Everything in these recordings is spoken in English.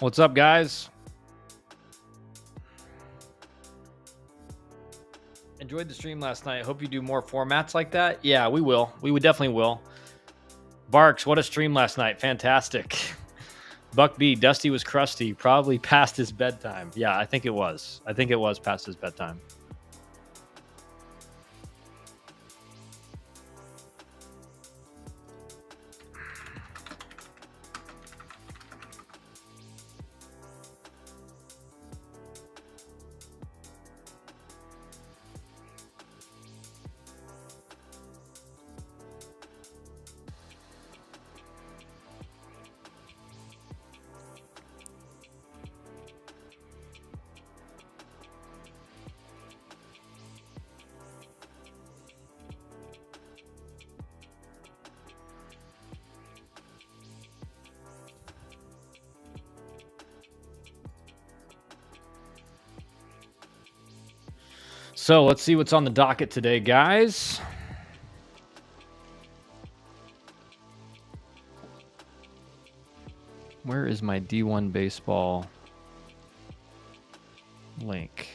What's up, guys? Enjoyed the stream last night. Hope you do more formats like that. Yeah, we will. We would definitely will. Barks, what a stream last night. Fantastic. Buck B, Dusty was crusty. Probably past his bedtime. Yeah, I think it was. I think it was past his bedtime. So let's see what's on the docket today, guys. Where is my D1 baseball link?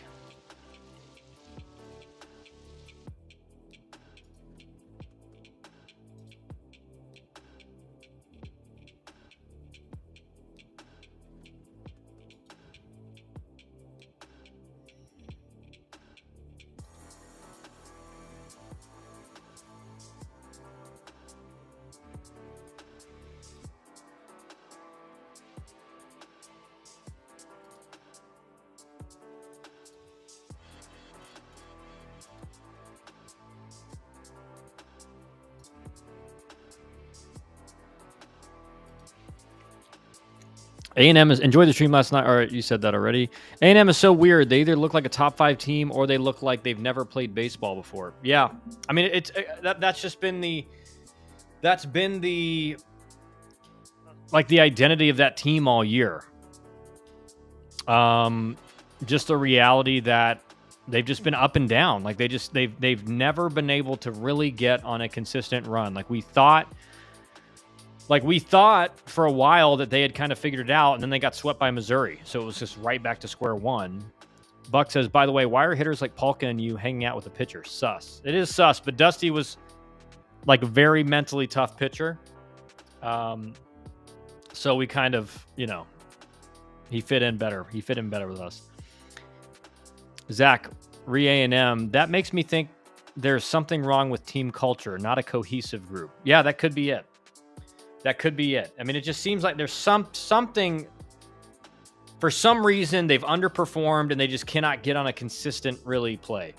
A&M is enjoyed the stream last night. All right, you said that already. A&M is so weird. They either look like a top 5 team or they look like they've never played baseball before. Yeah, I mean it's that's just been the like the identity of that team all year. Just the reality that they've just been up and down. Like they've never been able to really get on a consistent run. Like we thought for a while that they had kind of figured it out, and then they got swept by Missouri. So it was just right back to square one. Buck says, by the way, why are hitters like Polka and you hanging out with a pitcher? Sus. It is sus, but Dusty was like a very mentally tough pitcher. So we kind of, he fit in better. He fit in better with us. Zach, re-A&M, that makes me think there's something wrong with team culture, not a cohesive group. Yeah, that could be it. That could be it. I mean, it just seems like there's something, for some reason, they've underperformed and they just cannot get on a consistent, really, play.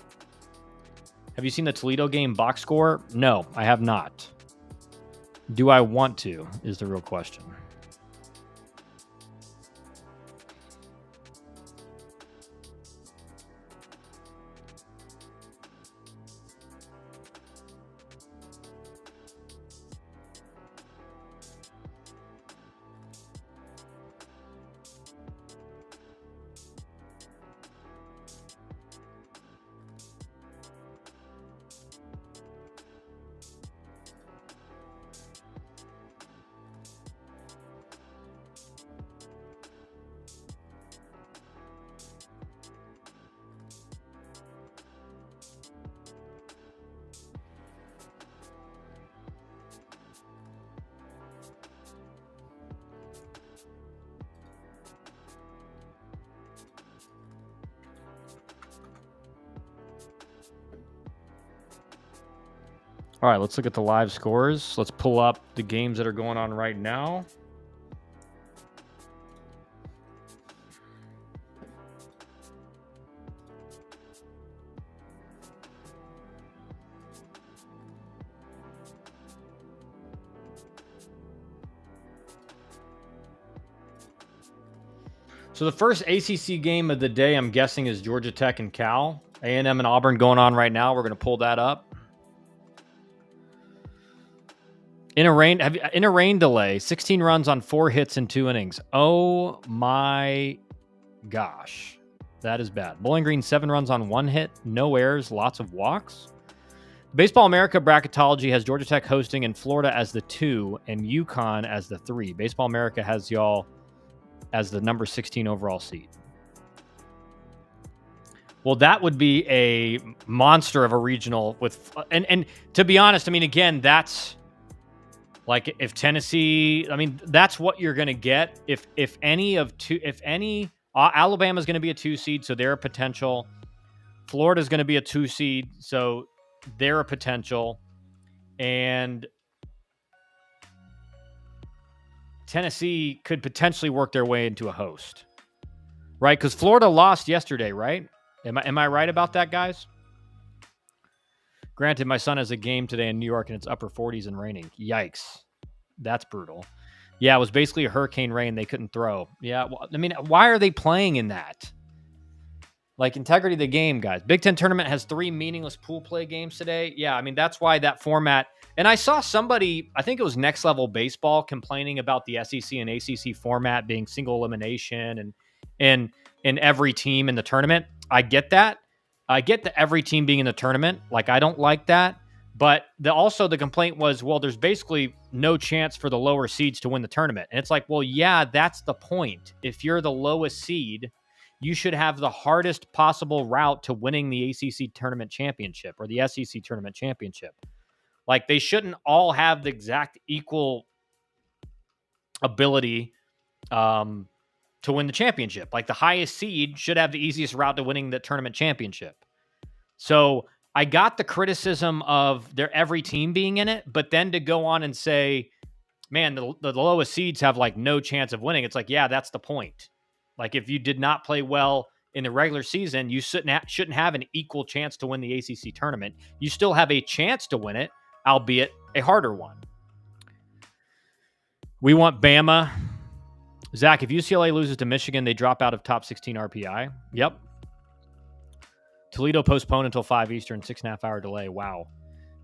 Have you seen the Toledo game box score? No, I have not. Do I want to, is the real question. All right, let's look at the live scores. Let's pull up the games that are going on right now. So the first ACC game of the day, I'm guessing, is Georgia Tech and Cal. A&M and Auburn going on right now. We're going to pull that up. In a rain delay, 16 runs on 4 hits in 2 innings. Oh my gosh. That is bad. Bowling Green, 7 runs on 1 hit, no errors, lots of walks. Baseball America bracketology has Georgia Tech hosting and Florida as the 2 and UConn as the 3. Baseball America has y'all as the number 16 overall seed. Well, that would be a monster of a regional with, and to be honest, I mean, again, that's like if Tennessee, I mean, that's what you're going to get. If Alabama's going to be a 2 seed, so they're a potential. Florida's going to be a 2 seed, so they're a potential. And Tennessee could potentially work their way into a host, right? Because Florida lost yesterday, right? Am I right about that, guys? Granted, my son has a game today in New York and it's upper 40s and raining. Yikes. That's brutal. Yeah, it was basically a hurricane rain. They couldn't throw. Yeah, well, I mean, why are they playing in that? Like, integrity of the game, guys. Big Ten tournament has 3 meaningless pool play games today. Yeah, I mean, that's why that format. And I saw somebody, I think it was Next Level Baseball, complaining about the SEC and ACC format being single elimination and every team in the tournament. I get that. I get that every team being in the tournament. Like, I don't like that. But also the complaint was, well, there's basically no chance for the lower seeds to win the tournament. And it's like, well, yeah, that's the point. If you're the lowest seed, you should have the hardest possible route to winning the ACC tournament championship or the SEC tournament championship. Like, they shouldn't all have the exact equal ability to win the championship. Like, the highest seed should have the easiest route to winning the tournament championship. So I got the criticism of every team being in it, but then to go on and say, man, the lowest seeds have like no chance of winning. It's like, yeah, that's the point. Like, if you did not play well in the regular season, you shouldn't have an equal chance to win the ACC tournament. You still have a chance to win it, albeit a harder one. We want Bama. Zach, if UCLA loses to Michigan, they drop out of top 16 RPI. Yep. Toledo postponed until 5 Eastern, 6.5 hour delay. Wow.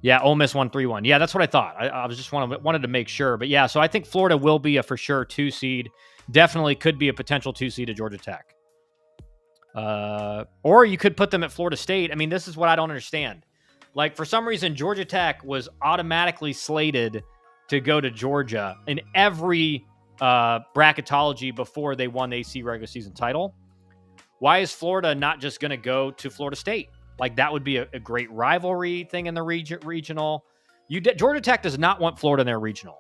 Yeah, Ole Miss won 3-1. Yeah, that's what I thought. I was just wanted to make sure. But yeah, so I think Florida will be a for sure 2 seed. Definitely could be a potential 2 seed at Georgia Tech. Or you could put them at Florida State. I mean, this is what I don't understand. Like, for some reason, Georgia Tech was automatically slated to go to Georgia in every bracketology before they won the AC regular season title. Why is Florida not just going to go to Florida State? Like, that would be a great rivalry thing in the regional. Georgia Tech does not want Florida in their regional.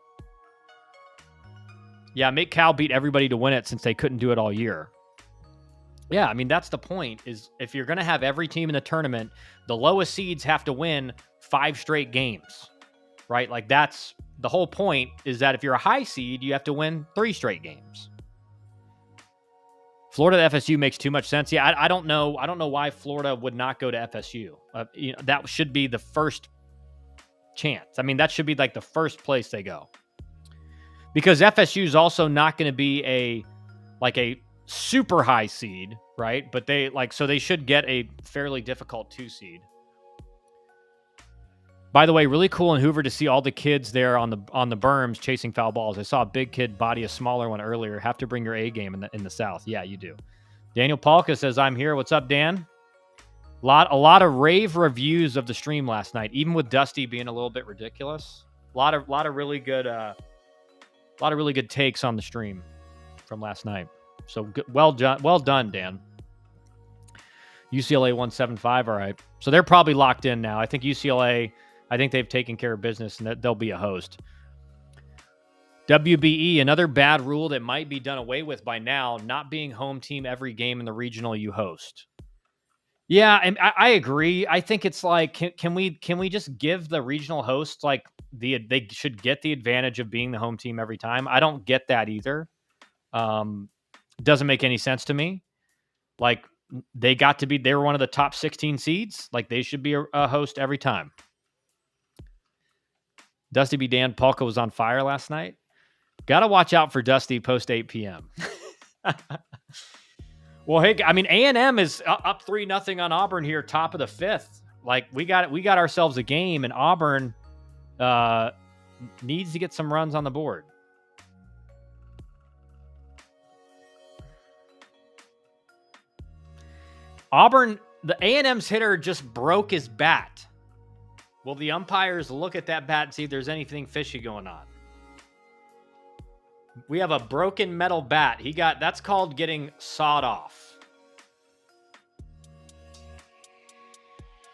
Yeah, make Cal beat everybody to win it since they couldn't do it all year. Yeah, I mean, that's the point, is if you're going to have every team in the tournament, the lowest seeds have to win 5 straight games, right? Like, that's the whole point, is that if you're a high seed, you have to win 3 straight games. Florida to FSU makes too much sense. Yeah, I don't know. I don't know why Florida would not go to FSU. That should be the first chance. I mean, that should be like the first place they go, because FSU is also not going to be a super high seed, right? But they should get a fairly difficult 2 seed. By the way, really cool in Hoover to see all the kids there on the berms chasing foul balls. I saw a big kid body a smaller one earlier. Have to bring your A game in the South. Yeah, you do. Daniel Palka says, I'm here. What's up, Dan? A lot of rave reviews of the stream last night, even with Dusty being a little bit ridiculous. A lot of really good takes on the stream from last night. So good, well done, Dan. UCLA 175. All right, so they're probably locked in now. I think UCLA. I think they've taken care of business and that they'll be a host. WBE, another bad rule that might be done away with by now, not being home team every game in the regional you host. Yeah, and I agree. I think it's like, can we just give the regional hosts like they should get the advantage of being the home team every time? I don't get that either. Doesn't make any sense to me. Like, they were one of the top 16 seeds. Like, they should be a host every time. Dusty B. Dan, Palka was on fire last night. Got to watch out for Dusty post 8 p.m. Well, hey, I mean, A&M is up 3-0 on Auburn here, top of the 5th. Like, we got ourselves a game, and Auburn needs to get some runs on the board. Auburn, the A&M's hitter just broke his bat. Will the umpires look at that bat and see if there's anything fishy going on? We have a broken metal bat. That's called getting sawed off.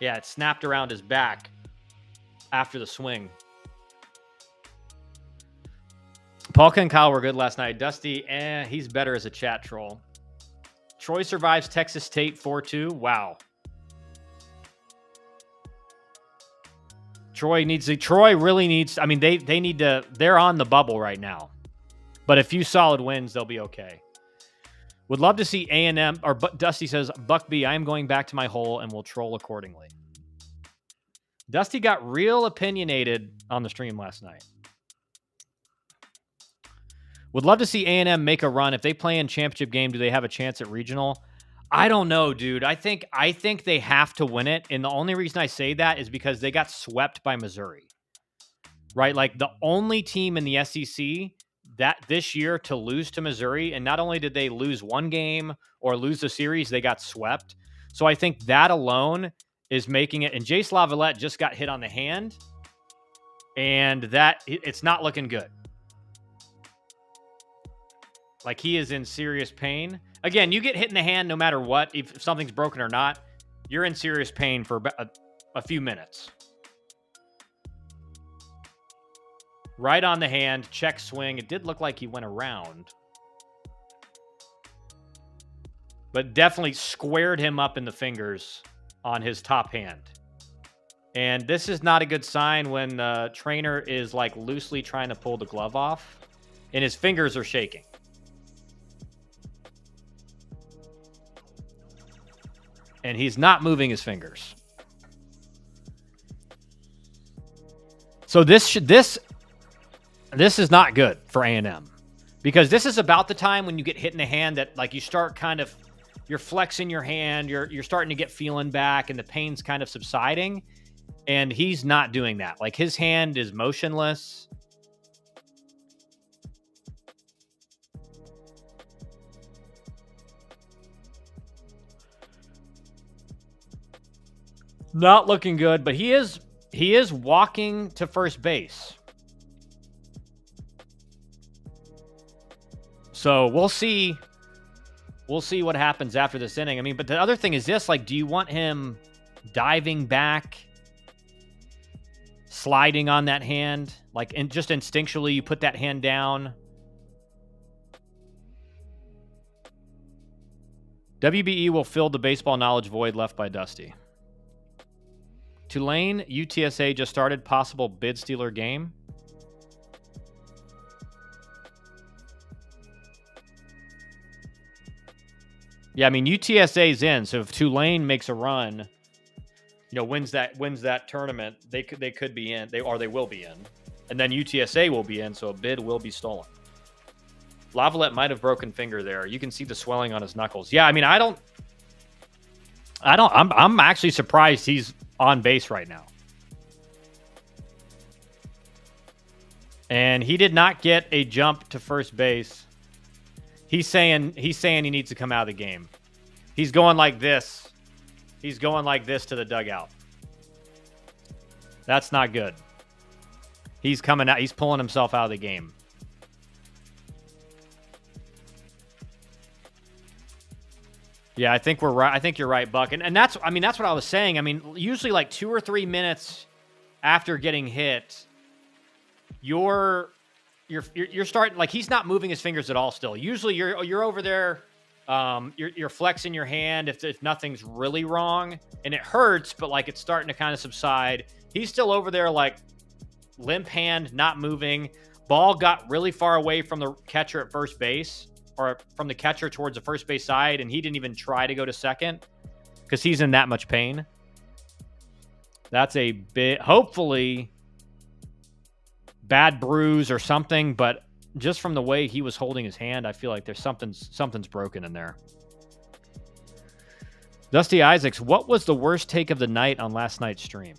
Yeah, it snapped around his back after the swing. Paulka and Kyle were good last night. Dusty, he's better as a chat troll. Troy survives Texas State 4-2. Wow. Troy really needs, I mean, they need to, they're on the bubble right now. But a few solid wins, they'll be okay. Would love to see A&M, or Dusty says, Buck B, I am going back to my hole and will troll accordingly. Dusty got real opinionated on the stream last night. Would love to see A&M make a run. If they play in championship game, do they have a chance at regional? I don't know, dude. I think they have to win it. And the only reason I say that is because they got swept by Missouri. Right? Like the only team in the SEC that this year to lose to Missouri, and not only did they lose one game or lose the series, they got swept. So I think that alone is making it. And Jace Lavalette just got hit on the hand, and that it's not looking good. Like he is in serious pain. Again, you get hit in the hand no matter what. If something's broken or not, you're in serious pain for a few minutes. Right on the hand, check swing. It did look like he went around. But definitely squared him up in the fingers on his top hand. And this is not a good sign when the trainer is like loosely trying to pull the glove off and his fingers are shaking. And he's not moving his fingers. So this is not good for A&M, because this is about the time when you get hit in the hand that like you start kind of, you're flexing your hand, you're starting to get feeling back, and the pain's kind of subsiding, and he's not doing that. Like his hand is motionless. Not looking good, but he is walking to first base. So we'll see what happens after this inning. I mean, but the other thing is this, like, do you want him diving back, sliding on that hand? Like, and just instinctually you put that hand down. WBE will fill the baseball knowledge void left by Dusty. Tulane, UTSA just started. Possible bid stealer game. Yeah, I mean, UTSA's in, so if Tulane makes a run, you know, wins that tournament, they could be in. They will be in. And then UTSA will be in, so a bid will be stolen. Lavalette might have broken finger there. You can see the swelling on his knuckles. Yeah, I mean, I'm actually surprised he's on base right now. And he did not get a jump to first base. He's saying he needs to come out of the game. He's going like this. He's going like this to the dugout. That's not good. He's coming out. He's pulling himself out of the game. Yeah, I think we're right. I think you're right, Buck. And that's what I was saying. I mean, usually like 2 or 3 minutes after getting hit, you're starting, like, he's not moving his fingers at all still. Usually you're over there, you're flexing your hand if nothing's really wrong, and it hurts, but like it's starting to kind of subside. He's still over there like limp hand, not moving. Ball got really far away from the catcher at first base, or from the catcher towards the first base side, and he didn't even try to go to second because he's in that much pain. That's a bit, hopefully, bad bruise or something, but just from the way he was holding his hand, I feel like there's something's broken in there. Dusty Isaacs, what was the worst take of the night on last night's stream?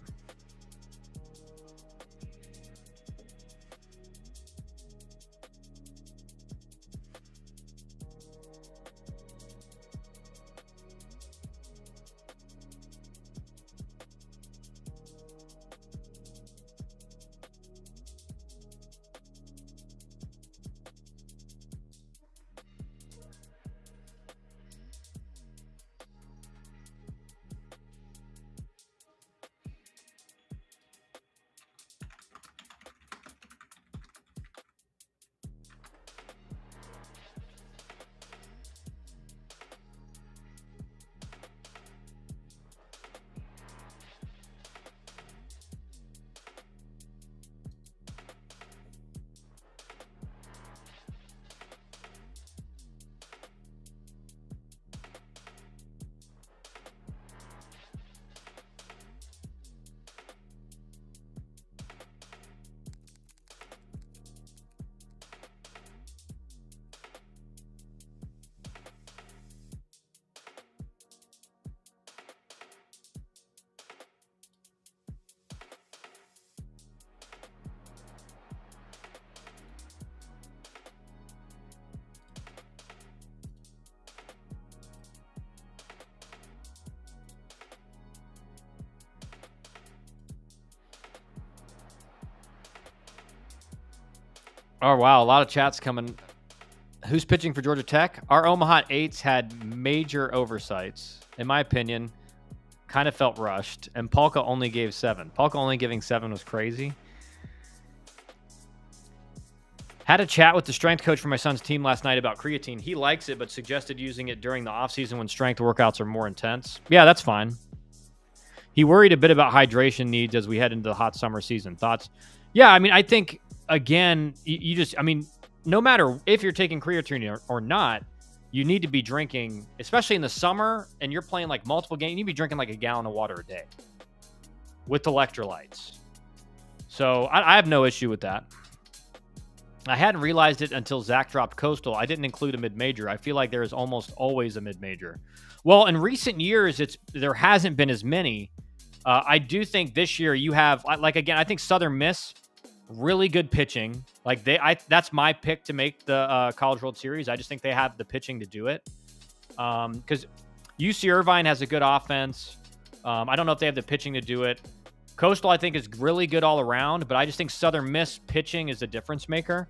Oh, wow. A lot of chats coming. Who's pitching for Georgia Tech? Our Omaha 8s had major oversights. In my opinion, kind of felt rushed. And Palka only gave 7. Palka only giving 7 was crazy. Had a chat with the strength coach for my son's team last night about creatine. He likes it, but suggested using it during the offseason when strength workouts are more intense. Yeah, that's fine. He worried a bit about hydration needs as we head into the hot summer season. Thoughts? Yeah, I mean, I think, again, you just, I mean, no matter if you're taking creatine or not, you need to be drinking, especially in the summer, and you're playing like multiple games, you need to be drinking like a gallon of water a day with electrolytes. So I have no issue with that. I hadn't realized it until Zach dropped Coastal. I didn't include a mid-major. I feel like there is almost always a mid-major. Well, in recent years, there hasn't been as many. I do think this year you have, like, again, I think Southern Miss, really good pitching. Like, that's my pick to make the College World Series. I just think they have the pitching to do it. Because UC Irvine has a good offense. I don't know if they have the pitching to do it. Coastal, I think, is really good all around, but I just think Southern Miss pitching is a difference maker.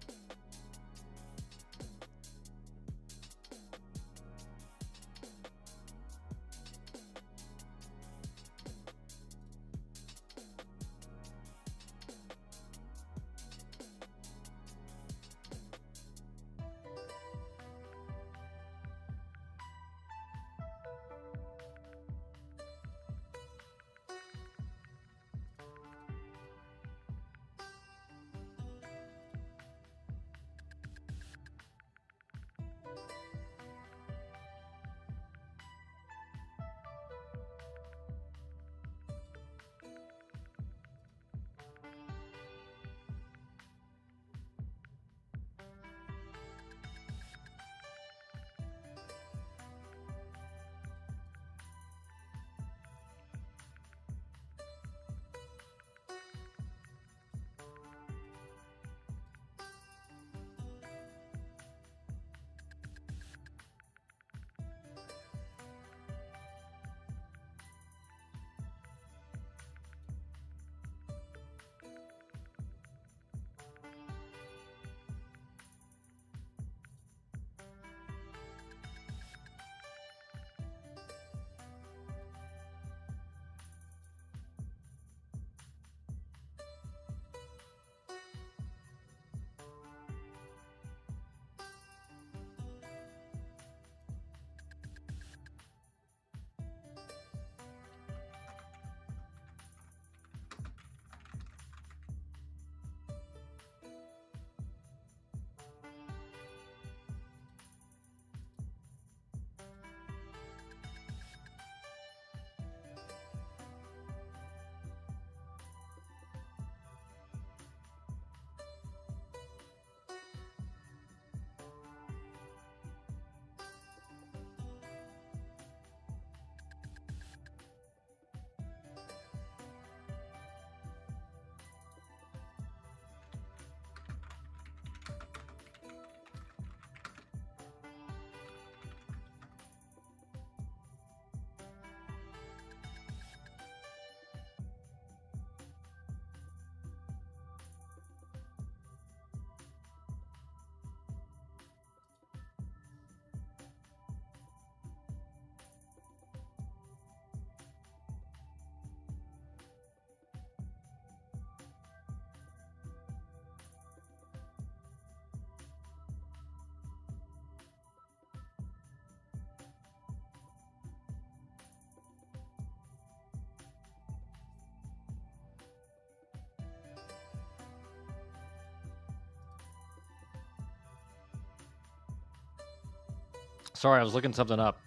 Sorry, I was looking something up.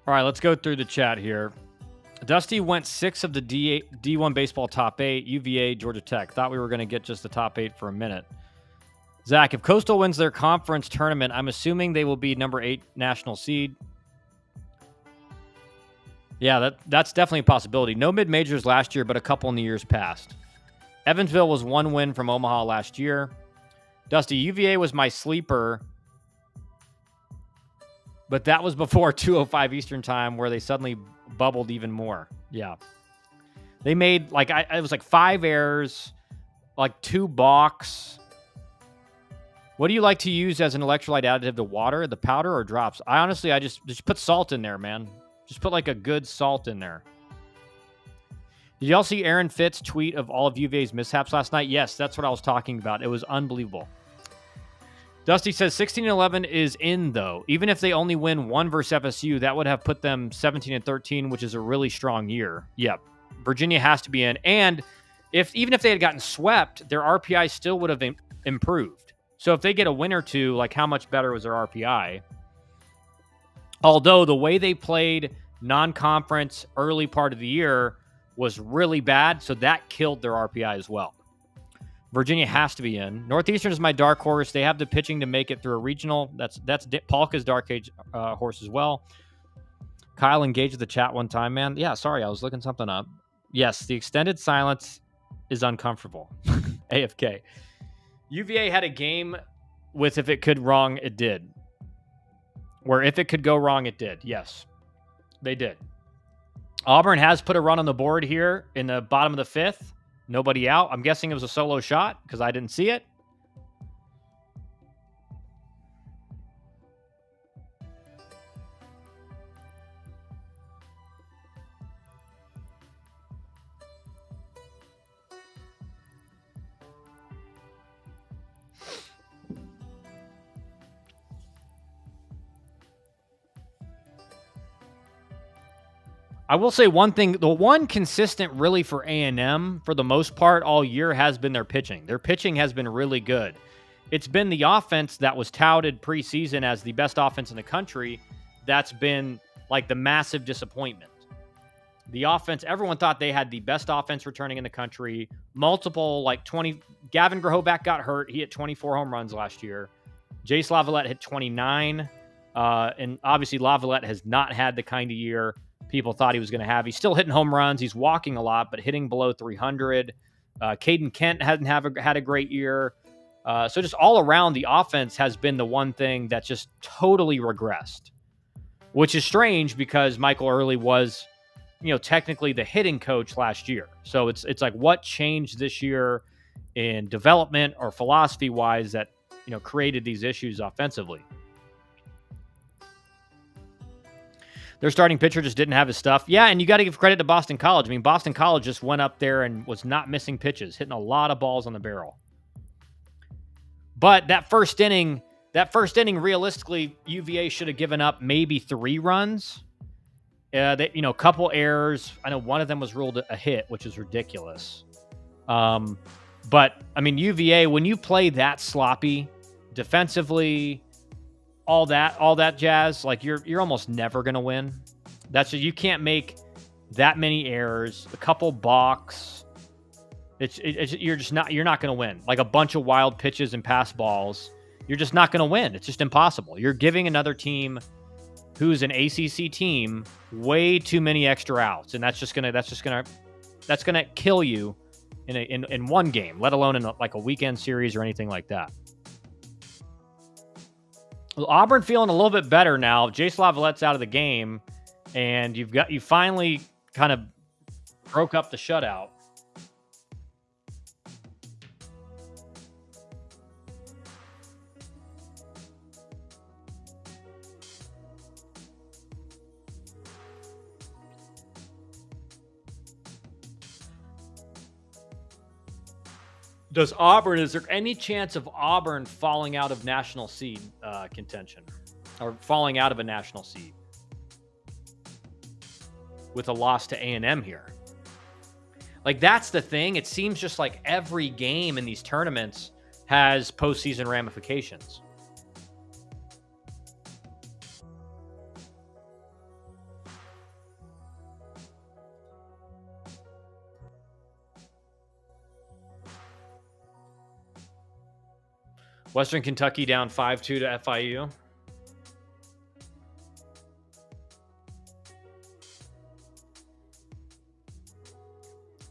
All right, let's go through the chat here. Dusty went 6 of the D1 baseball top 8, UVA, Georgia Tech. Thought we were going to get just the top 8 for a minute. Zach, if Coastal wins their conference tournament, I'm assuming they will be number 8 national seed. Yeah, that's definitely a possibility. No mid-majors last year, but a couple in the years past. Evansville was 1 win from Omaha last year. Dusty, UVA was my sleeper, but that was before 2:05 Eastern time where they suddenly bubbled even more. Yeah. They made, it was like 5 errors, like 2 balks, What do you like to use as an electrolyte additive to water, the powder or drops? I just put salt in there, man. Just put like a good salt in there. Did y'all see Aaron Fitz' tweet of all of UVA's mishaps last night? Yes, that's what I was talking about. It was unbelievable. Dusty says 16-11 is in, though. Even if they only win one versus FSU, that would have put them 17-13, which is a really strong year. Yep. Virginia has to be in. And even if they had gotten swept, their RPI still would have improved. So if they get a win or two, like how much better was their RPI? Although the way they played non-conference early part of the year was really bad, so that killed their RPI as well. Virginia has to be in. Northeastern is my dark horse. They have the pitching to make it through a regional. That's Palka's dark horse as well. Kyle engaged the chat one time, man. Yeah, sorry, I was looking something up. Yes, the extended silence is uncomfortable. AFK. UVA had a game with if it could wrong, it did. Where if it could go wrong, it did. Yes, they did. Auburn has put a run on the board here in the bottom of the fifth. Nobody out. I'm guessing it was a solo shot because I didn't see it. I will say one thing. The one consistent really for A&M for the most part all year has been their pitching. Their pitching has been really good. It's been the offense that was touted preseason as the best offense in the country that's been like the massive disappointment. The offense, everyone thought they had the best offense returning in the country. Multiple, like 20. Gavin Grohovac got hurt. He hit 24 home runs last year. Jace Lavalette hit 29. And obviously Lavalette has not had the kind of year people thought he was going to have. He's still hitting home runs. He's walking a lot, but hitting below 300. Caden Kent hasn't had a great year. So just all around, the offense has been the one thing that just totally regressed, which is strange because Michael Early was, technically the hitting coach last year. So it's like what changed this year in development or philosophy wise that, created these issues offensively. Their starting pitcher just didn't have his stuff. Yeah, and you got to give credit to Boston College. I mean, Boston College just went up there and was not missing pitches, hitting a lot of balls on the barrel. But that first inning, realistically, UVA should have given up maybe 3 runs. A couple errors. I know one of them was ruled a hit, which is ridiculous. But, I mean, UVA, when you play that sloppy defensively, all that jazz, like you're almost never going to win. You can't make that many errors, a couple balks. You're not going to win. Like a bunch of wild pitches and pass balls, you're just not going to win. It's just impossible. You're giving another team who's an ACC team way too many extra outs, and that's going to kill you in one game, let alone in like a weekend series or anything like that. Well, Auburn feeling a little bit better now. Jace Lavallette's out of the game, and you finally kind of broke up the shutout. Is there any chance of Auburn falling out of national seed contention or falling out of a national seed with a loss to A&M here? Like, that's the thing. It seems just like every game in these tournaments has postseason ramifications. Western Kentucky down 5-2 to FIU.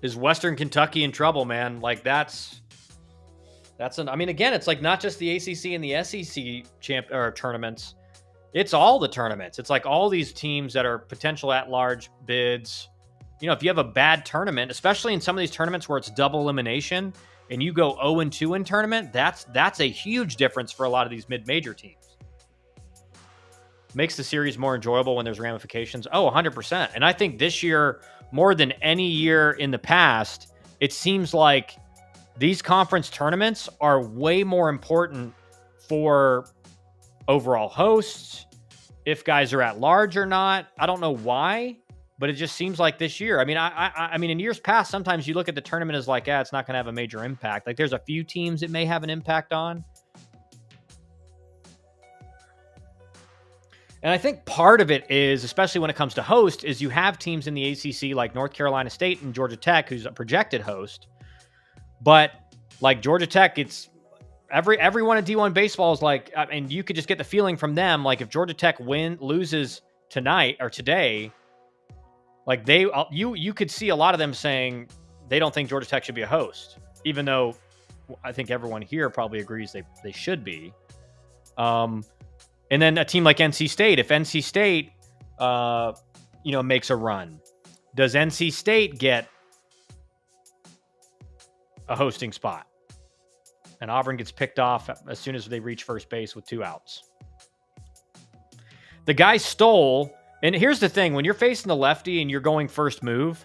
Is Western Kentucky in trouble, man? Like I mean, again, it's like not just the ACC and the SEC tournaments. It's all the tournaments. It's like all these teams that are potential at-large bids. If you have a bad tournament, especially in some of these tournaments where it's double elimination, and you go 0-2 in tournament, that's a huge difference for a lot of these mid-major teams. Makes the series more enjoyable when there's ramifications. Oh, 100%. And I think this year, more than any year in the past, it seems like these conference tournaments are way more important for overall hosts, if guys are at large or not. I don't know why, but it just seems like this year. I mean, I mean, in years past, sometimes you look at the tournament as like, it's not going to have a major impact. Like, there's a few teams it may have an impact on. And I think part of it is, especially when it comes to host, is you have teams in the ACC like North Carolina State and Georgia Tech, who's a projected host. But like Georgia Tech, it's everyone in D1 baseball is like, I mean, you could just get the feeling from them, like if Georgia Tech loses tonight or today, like you could see a lot of them saying they don't think Georgia Tech should be a host, even though I think everyone here probably agrees they should be. And then a team like NC State, if NC State, makes a run, does NC State get a hosting spot? And Auburn gets picked off as soon as they reach first base with 2 outs. The guy stole, and here's the thing: when you're facing the lefty and you're going first move,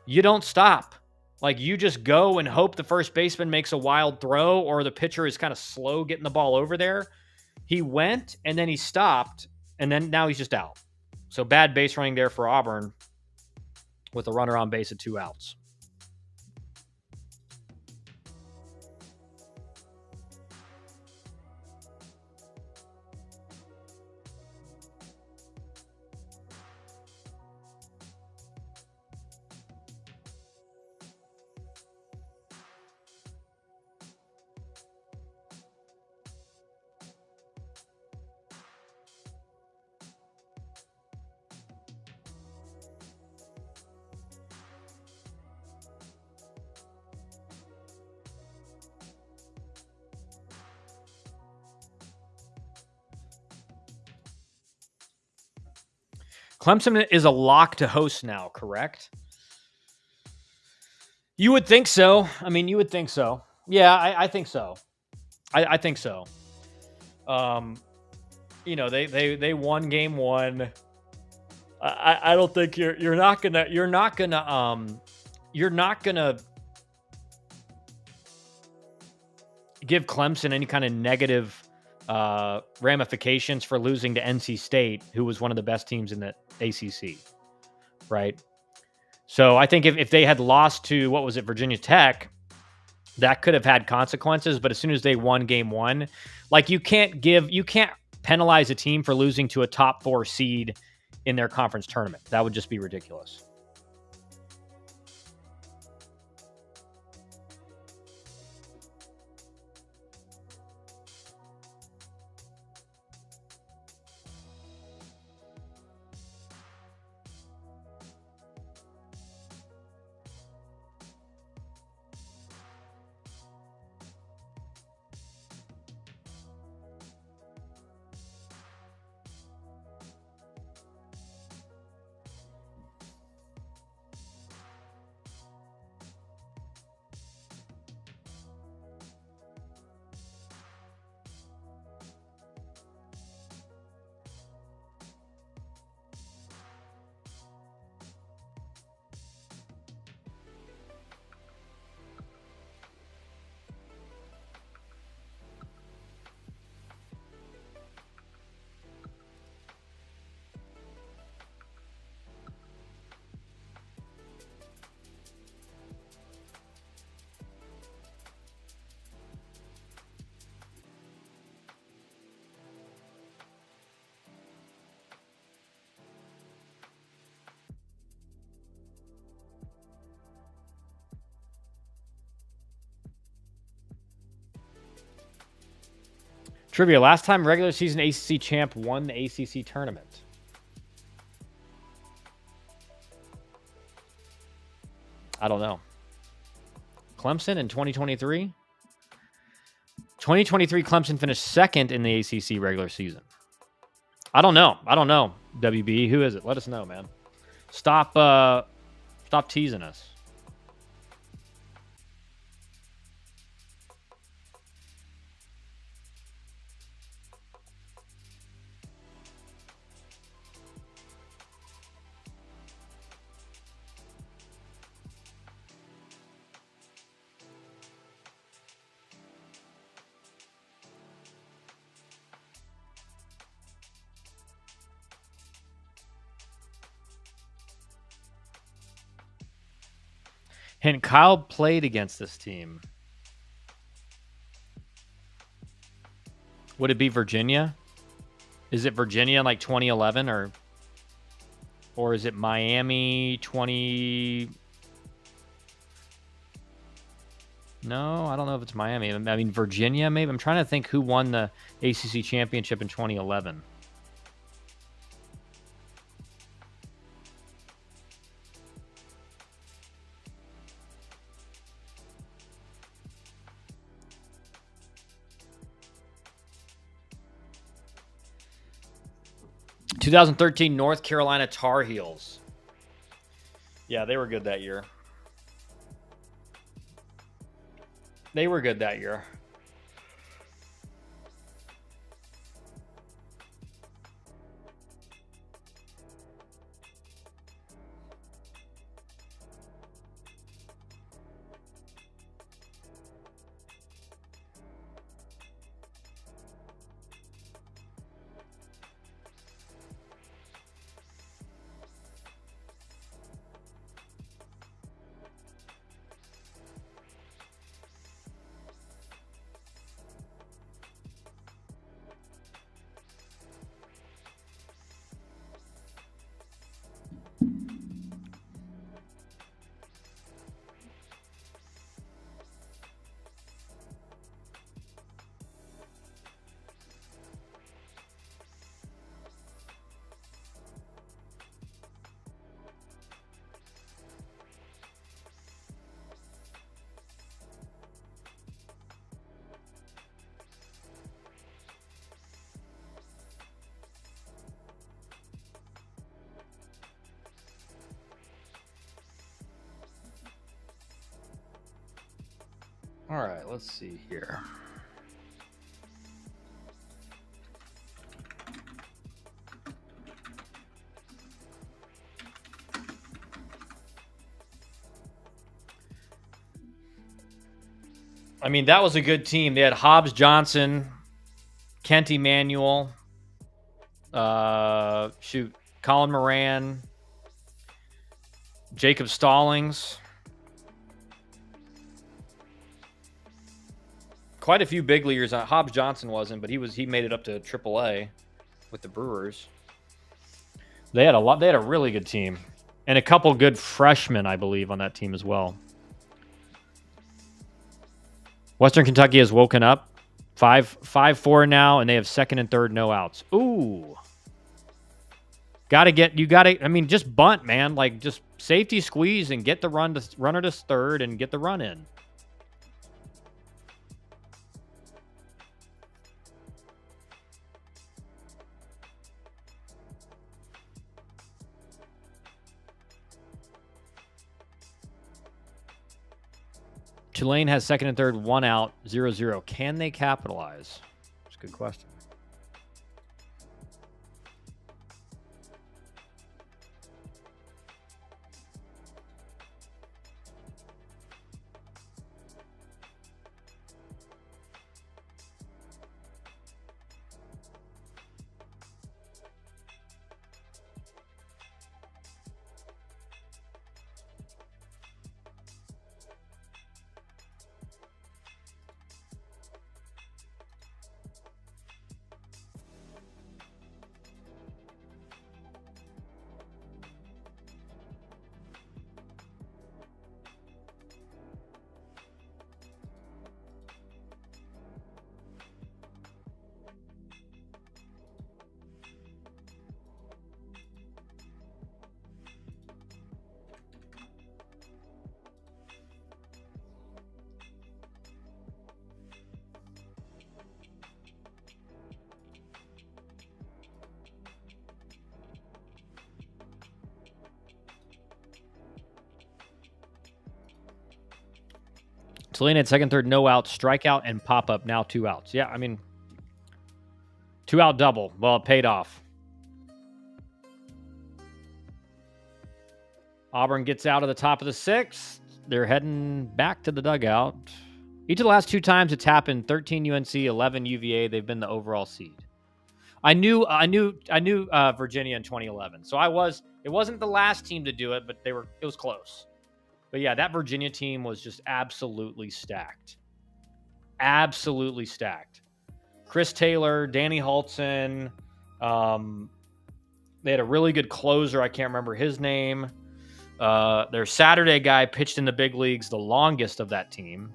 you don't stop. Like, you just go and hope the first baseman makes a wild throw or the pitcher is kind of slow getting the ball over there. He went, and then he stopped, and then now he's just out. So bad base running there for Auburn with a runner on base at 2 outs. Clemson is a lock to host now, correct? You would think so. I mean, you would think so. Yeah, I think so. I think so. They won game 1. I don't think you're not gonna give Clemson any kind of negative ramifications for losing to NC State, who was one of the best teams in the ACC, right? So I think if they had lost to, Virginia Tech, that could have had consequences. But as soon as they won game 1, like, you can't penalize a team for losing to a top 4 seed in their conference tournament. That would just be ridiculous. Trivia: last time regular season ACC champ won the ACC tournament. I don't know. Clemson in 2023? 2023 Clemson finished second in the ACC regular season. I don't know. WB, who is it? Let us know, man. Stop teasing us. And Kyle played against this team. Would it be Virginia? Is it Virginia in like 2011 or is it Miami 20? No, I don't know if it's Miami. I mean Virginia maybe. I'm trying to think who won the ACC championship in 2011. (2013) North Carolina Tar Heels. Yeah, they were good that year. They were good that year. All right, let's see here. I mean, that was a good team. They had Hobbs Johnson, Kent Emanuel, Colin Moran, Jacob Stallings. Quite a few big leaguers. Hobbs Johnson wasn't, but he made it up to AAA with the Brewers. They had a really good team. And a couple good freshmen, I believe, on that team as well. Western Kentucky has woken up. 5-4 now, and they have second and third no outs. Ooh. I mean, just bunt, man. Like, just safety squeeze and get the runner to third and get the run in. Tulane has second and third, 1 out, 0-0. Can they capitalize? That's a good question. Tulane had second, third, no out, strikeout, and pop up. Now 2 outs. Yeah, I mean, 2 out double. Well, it paid off. Auburn gets out of the top of the 6th. They're heading back to the dugout. Each of the last 2 times it's happened, 13 UNC, 11 UVA. They've been the overall seed. I knew Virginia in 2011. So it wasn't the last team to do it, but it was close. But yeah, that Virginia team was just absolutely stacked. Absolutely stacked. Chris Taylor, Danny Hultzen. They had a really good closer. I can't remember his name. Their Saturday guy pitched in the big leagues, the longest of that team.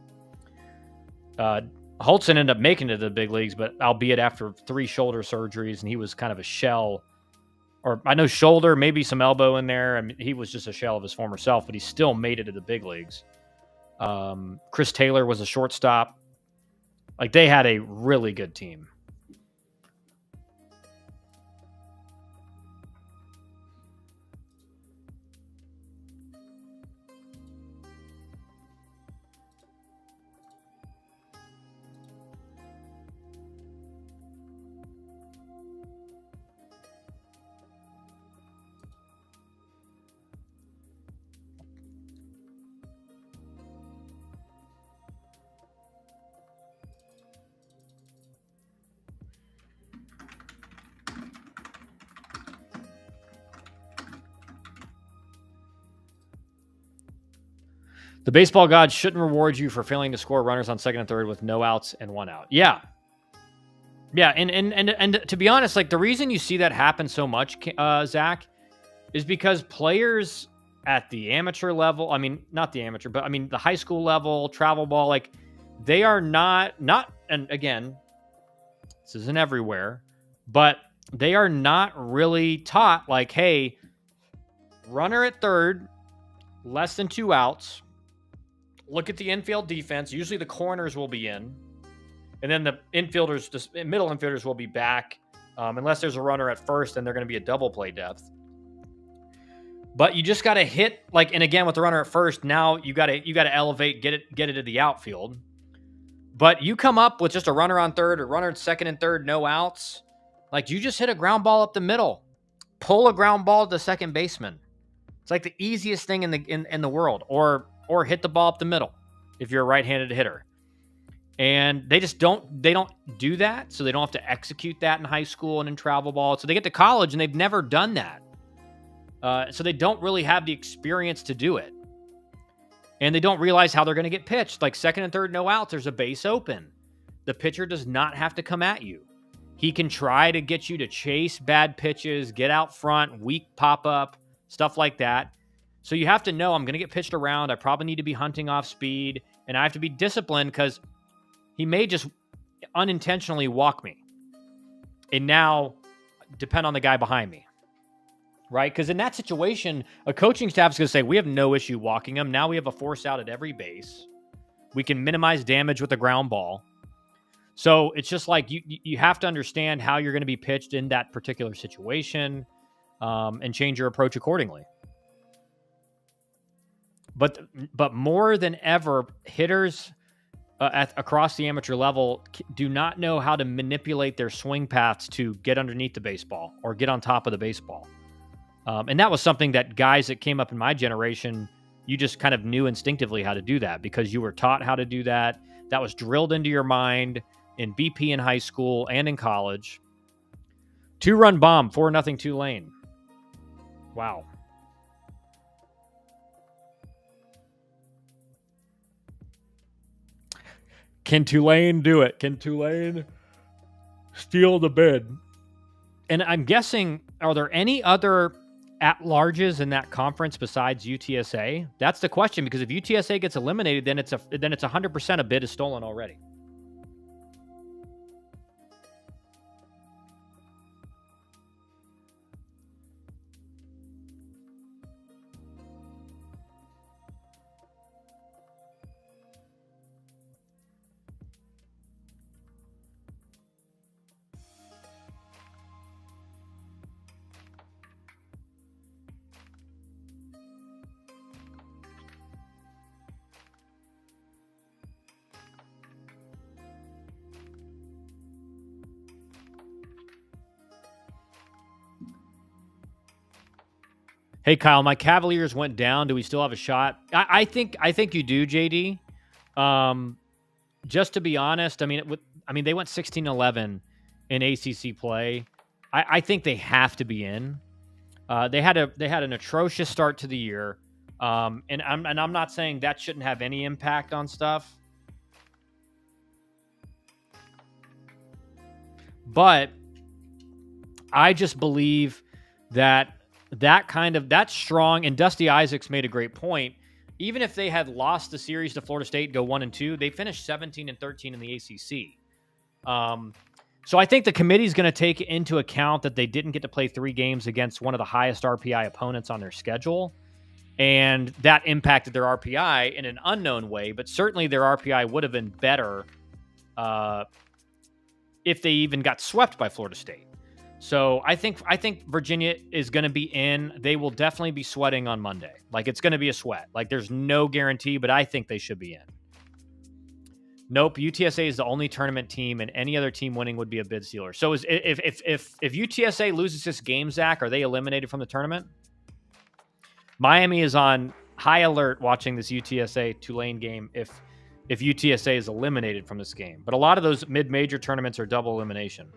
Hultzen ended up making it to the big leagues, but albeit after 3 shoulder surgeries, and he was kind of a shell. Or I know shoulder, maybe some elbow in there. I mean, he was just a shell of his former self, but he still made it to the big leagues. Chris Taylor was a shortstop. Like, they had a really good team. The baseball gods shouldn't reward you for failing to score runners on second and third with no outs and 1 out. Yeah. Yeah, and to be honest, like, the reason you see that happen so much, Zach, is because players at the amateur level, I mean, not the amateur, but I mean the high school level, travel ball, like, they are not, and again, this isn't everywhere, but they are not really taught, like, hey, runner at third, less than 2 outs. Look at the infield defense. Usually the corners will be in. And then the infielders, just middle infielders will be back. Unless there's a runner at first, and they're going to be a double play depth. But you just got to hit, like, and again, with the runner at first, now you got to elevate, get it to the outfield. But you come up with just a runner on third or runner at second and third, no outs. Like, you just hit a ground ball up the middle. Pull a ground ball to the second baseman. It's like the easiest thing in the world. Or hit the ball up the middle if you're a right-handed hitter. And they don't do that, so they don't have to execute that in high school and in travel ball. So they get to college, and they've never done that. So they don't really have the experience to do it. And they don't realize how they're going to get pitched. Like, second and third, no outs, there's a base open. The pitcher does not have to come at you. He can try to get you to chase bad pitches, get out front, weak pop-up, stuff like that. So you have to know, I'm going to get pitched around. I probably need to be hunting off speed, and I have to be disciplined because he may just unintentionally walk me. And now depend on the guy behind me, right? Because in that situation, a coaching staff is going to say, we have no issue walking him. Now we have a force out at every base. We can minimize damage with a ground ball. So it's just like you have to understand how you're going to be pitched in that particular situation, and change your approach accordingly. But more than ever, hitters across the amateur level do not know how to manipulate their swing paths to get underneath the baseball or get on top of the baseball. And that was something that guys that came up in my generation, you just kind of knew instinctively how to do that because you were taught how to do that. That was drilled into your mind in BP in high school and in college. 2-run bomb, 4-0 Tulane. Wow. Can Tulane do it? Can Tulane steal the bid? And I'm guessing, are there any other at-larges in that conference besides UTSA? That's the question, because if UTSA gets eliminated, then it's 100% a bid is stolen already. Hey, Kyle, my Cavaliers went down. Do we still have a shot? I think you do, JD. Just to be honest, I mean, they went 16-11 in ACC play. I think they have to be in. They had an atrocious start to the year. And I'm not saying that shouldn't have any impact on stuff, but I just believe that that's strong. And Dusty Isaacs made a great point. Even if they had lost the series to Florida State, go 1-2, they finished 17-13 in the ACC. So I think the committee is going to take into account that they didn't get to play 3 games against one of the highest RPI opponents on their schedule. And that impacted their RPI in an unknown way, but certainly their RPI would have been better if they even got swept by Florida State. So I think Virginia is going to be in. They will definitely be sweating on Monday. Like, it's going to be a sweat. Like, there's no guarantee, but I think they should be in. Nope, UTSA is the only tournament team, and any other team winning would be a bid sealer. So if UTSA loses this game, Zach, are they eliminated from the tournament? Miami is on high alert watching this UTSA Tulane game if UTSA is eliminated from this game. But a lot of those mid-major tournaments are double elimination.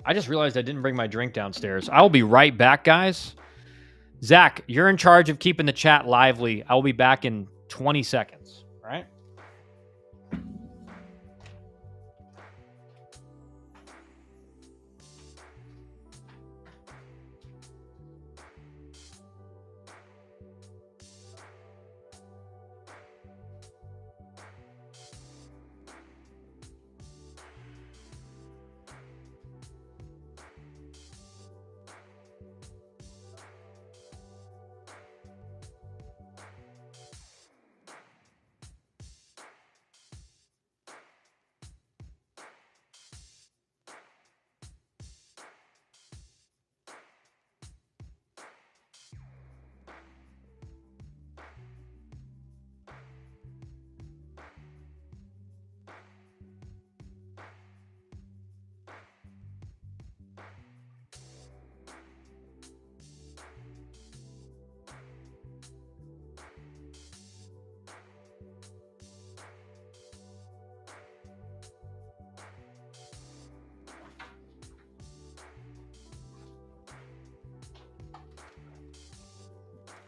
I just realized I didn't bring my drink downstairs. I will be right back, guys. Zach, you're in charge of keeping the chat lively. I will be back in 20 seconds. All right?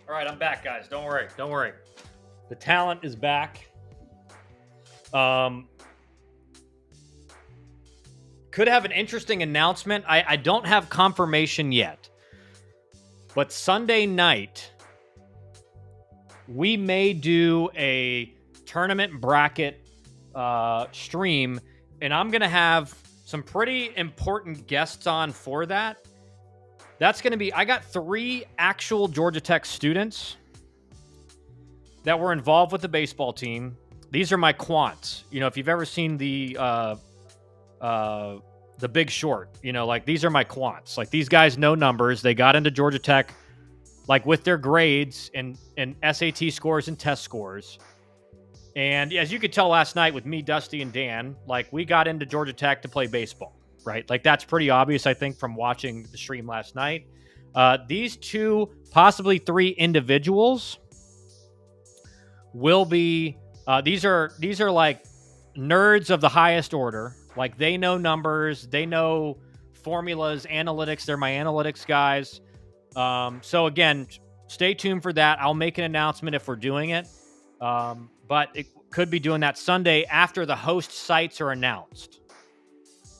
All right, I'm back, guys. Don't worry. Don't worry. The talent is back. Could have an interesting announcement. I don't have confirmation yet. But Sunday night, we may do a tournament bracket stream, and I'm going to have some pretty important guests on for that. That's going to be, I got 3 actual Georgia Tech students that were involved with the baseball team. These are my quants. You know, if you've ever seen the Big Short, you know, like, these are my quants. Like, these guys know numbers. They got into Georgia Tech, like, with their grades and SAT scores and test scores. And as you could tell last night with me, Dusty, and Dan, like, we got into Georgia Tech to play baseball. Right? Like, that's pretty obvious, I think, from watching the stream last night. These 2, possibly 3 individuals will be, these are like nerds of the highest order. Like, they know numbers, they know formulas, analytics. They're my analytics guys. So again, stay tuned for that. I'll make an announcement if we're doing it. But it could be doing that Sunday after the host sites are announced.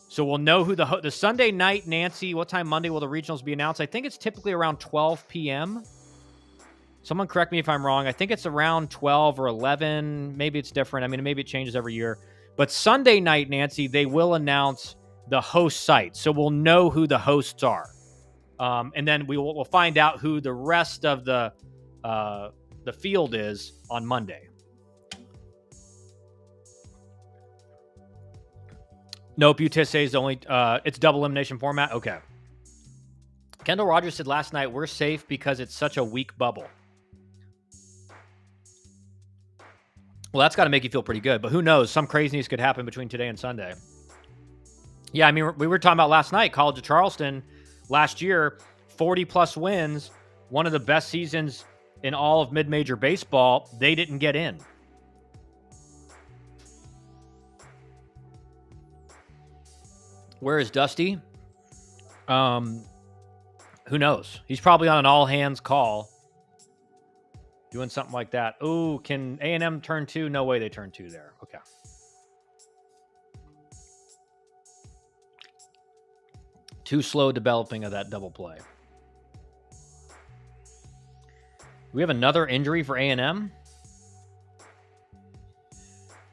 So we'll know who the Sunday night, Nancy, what time Monday will the regionals be announced? I think it's typically around 12 p.m. Someone correct me if I'm wrong. I think it's around 12 or 11. Maybe it's different. I mean, maybe it changes every year. But Sunday night, Nancy, they will announce the host site. So we'll know who the hosts are. And then we'll find out who the rest of the field is on Monday. Nope, UTSA is only it's double elimination format. Okay. Kendall Rogers said last night, we're safe because it's such a weak bubble. Well, that's got to make you feel pretty good, but who knows? Some craziness could happen between today and Sunday. Yeah, I mean, we were talking about last night, College of Charleston last year, 40-plus wins, one of the best seasons in all of mid-major baseball. They didn't get in. Where is Dusty? Who knows? He's probably on an all-hands call doing something like that. Oh, can A&M turn 2? No way they turn 2 there. Okay. Too slow developing of that double play. We have another injury for A&M.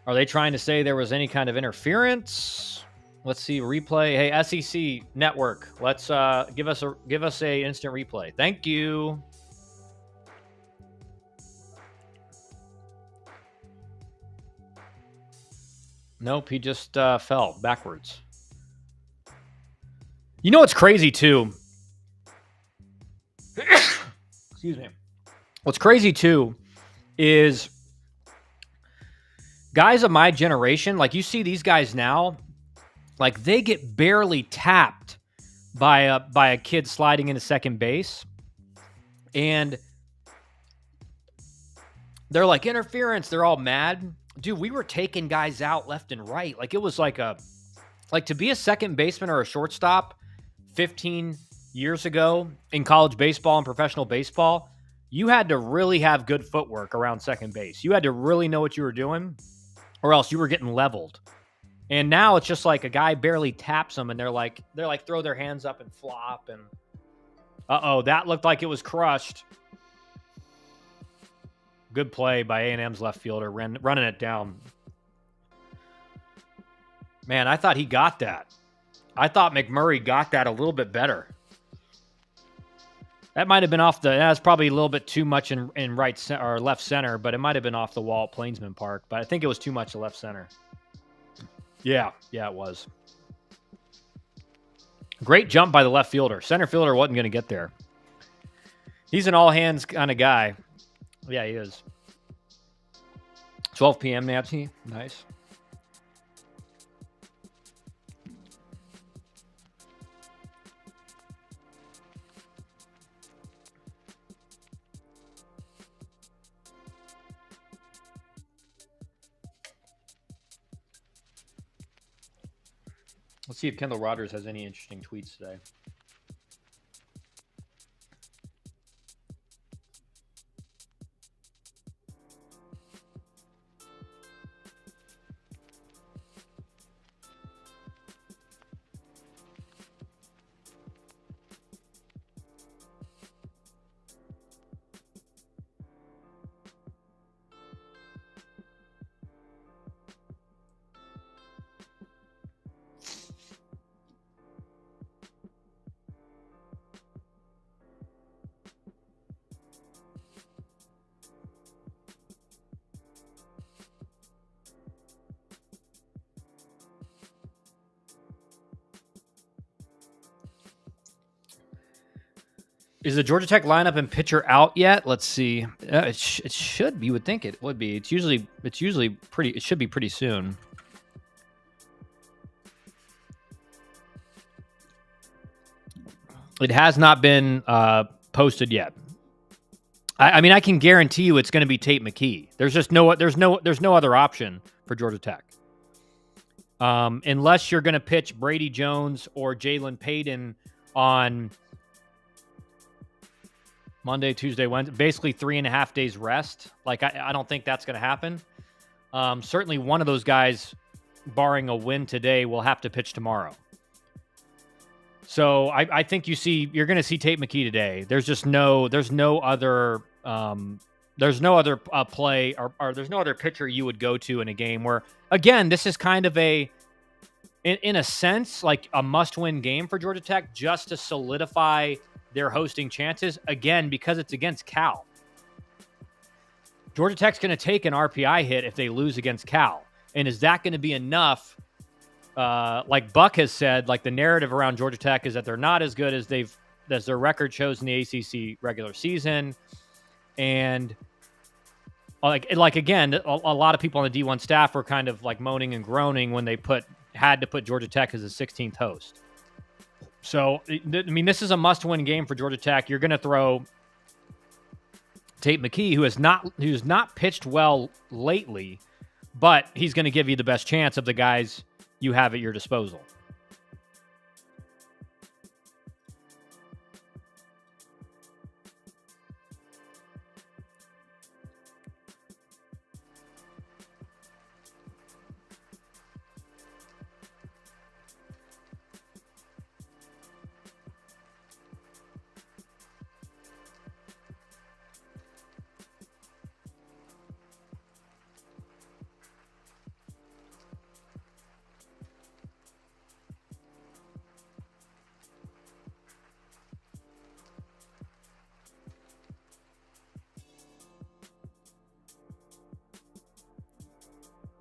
Are they trying to say there was any kind of interference? Let's see replay. Hey, SEC Network, let's give us a instant replay. Thank you. Nope, he just fell backwards. You know what's crazy too? Excuse me. What's crazy too is guys of my generation, like you see these guys now, like they get barely tapped by a kid sliding into second base. And they're like interference, they're all mad. Dude, we were taking guys out left and right. Like it was like to be a second baseman or a shortstop 15 years ago in college baseball and professional baseball, you had to really have good footwork around second base. You had to really know what you were doing or else you were getting leveled. And now it's just like a guy barely taps them and they're like throw their hands up and flop and that looked like it was crushed. Good play by A&M's left fielder running it down. Man, I thought he got that. I thought McMurray got that a little bit better. That might have been that's probably a little bit too much in right center or left center, but it might have been off the wall at Plainsman Park. But I think it was too much to left center. Yeah, it was. Great jump by the left fielder. Center fielder wasn't going to get there. He's an all-hands kind of guy. Yeah, he is. 12 p.m. Nancy. Nice. Let's see if Kendall Rogers has any interesting tweets today. Is the Georgia Tech lineup and pitcher out yet? Let's see. It should be. You would think it would be. It's usually pretty. It should be pretty soon. It has not been posted yet. I mean, I can guarantee you it's going to be Tate McKee. There's no other option for Georgia Tech. Unless you're going to pitch Brady Jones or Jalen Payton on Monday, Tuesday, Wednesday, basically 3.5 days rest. Like, I don't think that's going to happen. Certainly one of those guys, barring a win today, will have to pitch tomorrow. So I think you're going to see Tate McKee today. There's no other play or there's no other pitcher you would go to in a game where, again, this is kind of in a sense, like a must-win game for Georgia Tech just to solidify their hosting chances, again, because it's against Cal. Georgia Tech's going to take an RPI hit if they lose against Cal. And is that going to be enough like Buck has said, like the narrative around Georgia Tech is that they're not as good as their record shows in the ACC regular season, and like again, a lot of people on the D1 staff were kind of like moaning and groaning when they had to put Georgia Tech as a 16th host. So I mean, this is a must-win game for Georgia Tech. You're going to throw Tate McKee, who's not pitched well lately, but he's going to give you the best chance of the guys you have at your disposal.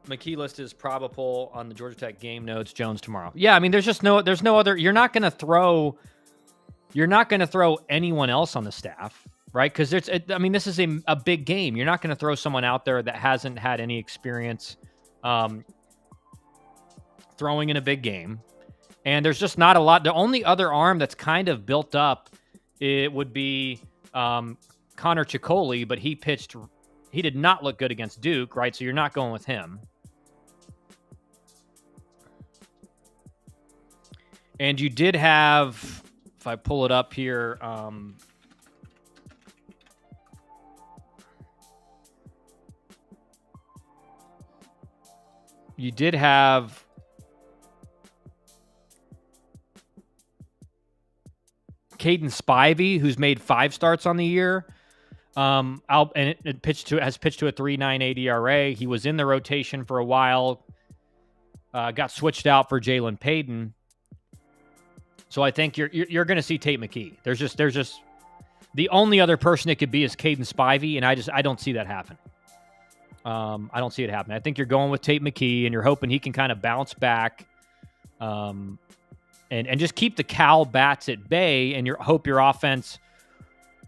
McKee list is probable on the Georgia Tech game notes. Jones tomorrow. Yeah, I mean, there's no other. You're not going to throw anyone else on the staff, right? Because this is a big game. You're not going to throw someone out there that hasn't had any experience throwing in a big game. And there's just not a lot. The only other arm that's kind of built up, it would be Connor Ciccoli, but he did not look good against Duke, right? So you're not going with him. And you did have, if I pull it up here, you did have Caden Spivey, who's made 5 starts on the year. Has pitched to a 3.98 ERA. He was in the rotation for a while. Got switched out for Jalen Payton. So I think you're going to see Tate McKee. There's just the only other person it could be is Caden Spivey, and I don't see that happen. I don't see it happen. I think you're going with Tate McKee, and you're hoping he can kind of bounce back, and just keep the Cal bats at bay, and hope your offense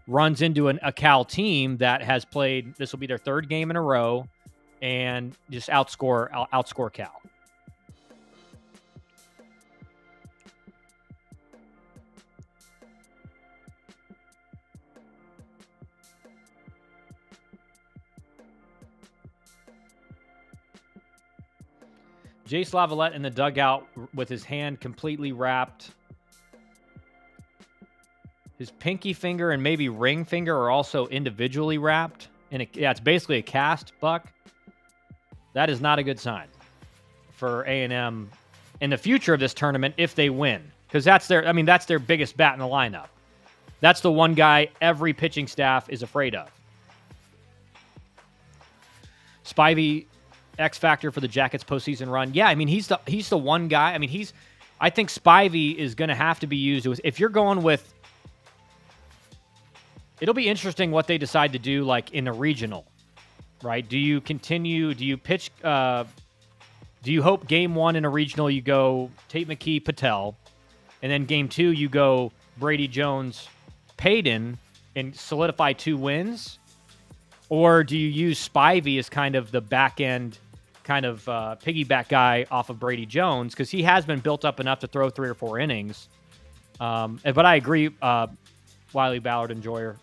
runs into a Cal team that has played. This will be their 3rd game in a row, and just outscore Cal. Jace Lavalette in the dugout with his hand completely wrapped. His pinky finger and maybe ring finger are also individually wrapped. And it's basically a cast, Buck. That is not a good sign for A&M in the future of this tournament if they win. Because that's their biggest bat in the lineup. That's the one guy every pitching staff is afraid of. Spivey, X factor for the Jackets postseason run. Yeah, I mean, he's the one guy. I mean, I think Spivey is going to have to be used. If you're going with, it'll be interesting what they decide to do, like in a regional, right? Do you pitch, do you hope game 1 in a regional you go Tate McKee, Patel, and then game 2 you go Brady Jones, Payton, and solidify 2 wins? Or do you use Spivey as kind of the back end, kind of piggyback guy off of Brady Jones? Because he has been built up enough to throw 3 or 4 innings. But I agree, Wiley Ballard and Joyer.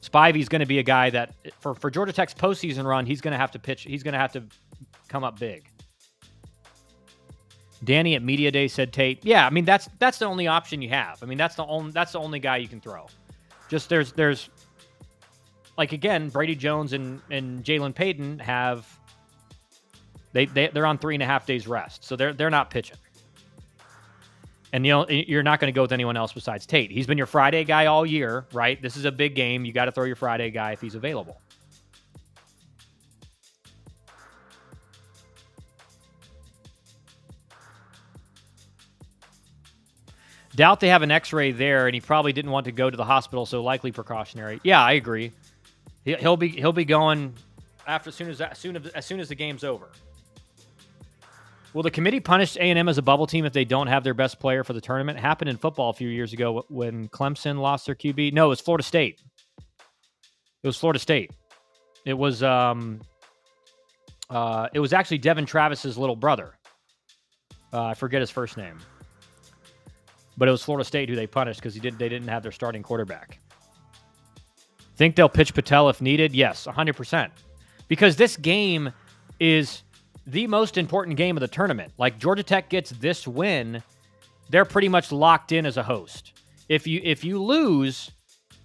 Spivey's going to be a guy that, for Georgia Tech's postseason run, he's going to have to pitch. He's going to have to come up big. Danny at Media Day said Tate. Yeah, I mean, that's the only option you have. I mean, that's the only guy you can throw. Just there's like, again, Brady Jones and Jalen Payton have they're on 3.5 days rest, so they're not pitching. And you're not going to go with anyone else besides Tate. He's been your Friday guy all year, right? This is a big game. You got to throw your Friday guy if he's available. Doubt they have an X-ray there, and he probably didn't want to go to the hospital, so likely precautionary. Yeah, I agree. He'll be going after as soon as the game's over. Will the committee punish A&M as a bubble team if they don't have their best player for the tournament? It happened in football a few years ago when Clemson lost their QB. No, it was Florida State. It was Florida State. It was actually Devin Travis's little brother. I forget his first name. But it was Florida State who they punished because they didn't have their starting quarterback. Think they'll pitch Patel if needed? Yes, 100%. Because this game is the most important game of the tournament. Like, Georgia Tech gets this win, they're pretty much locked in as a host. If you lose,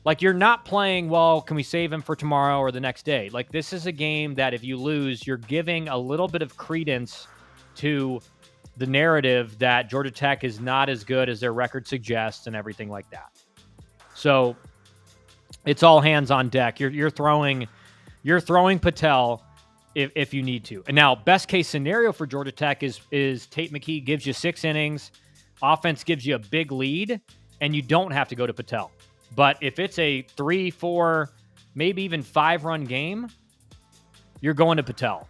like, you're not playing, well, can we save him for tomorrow or the next day? Like, this is a game that if you lose, you're giving a little bit of credence to the narrative that Georgia Tech is not as good as their record suggests and everything like that. So it's all hands on deck. You're throwing Patel if you need to. And now, best case scenario for Georgia Tech is Tate McKee gives you 6 innings, offense gives you a big lead, and you don't have to go to Patel. But if it's a 3, 4, maybe even 5-run game, you're going to Patel.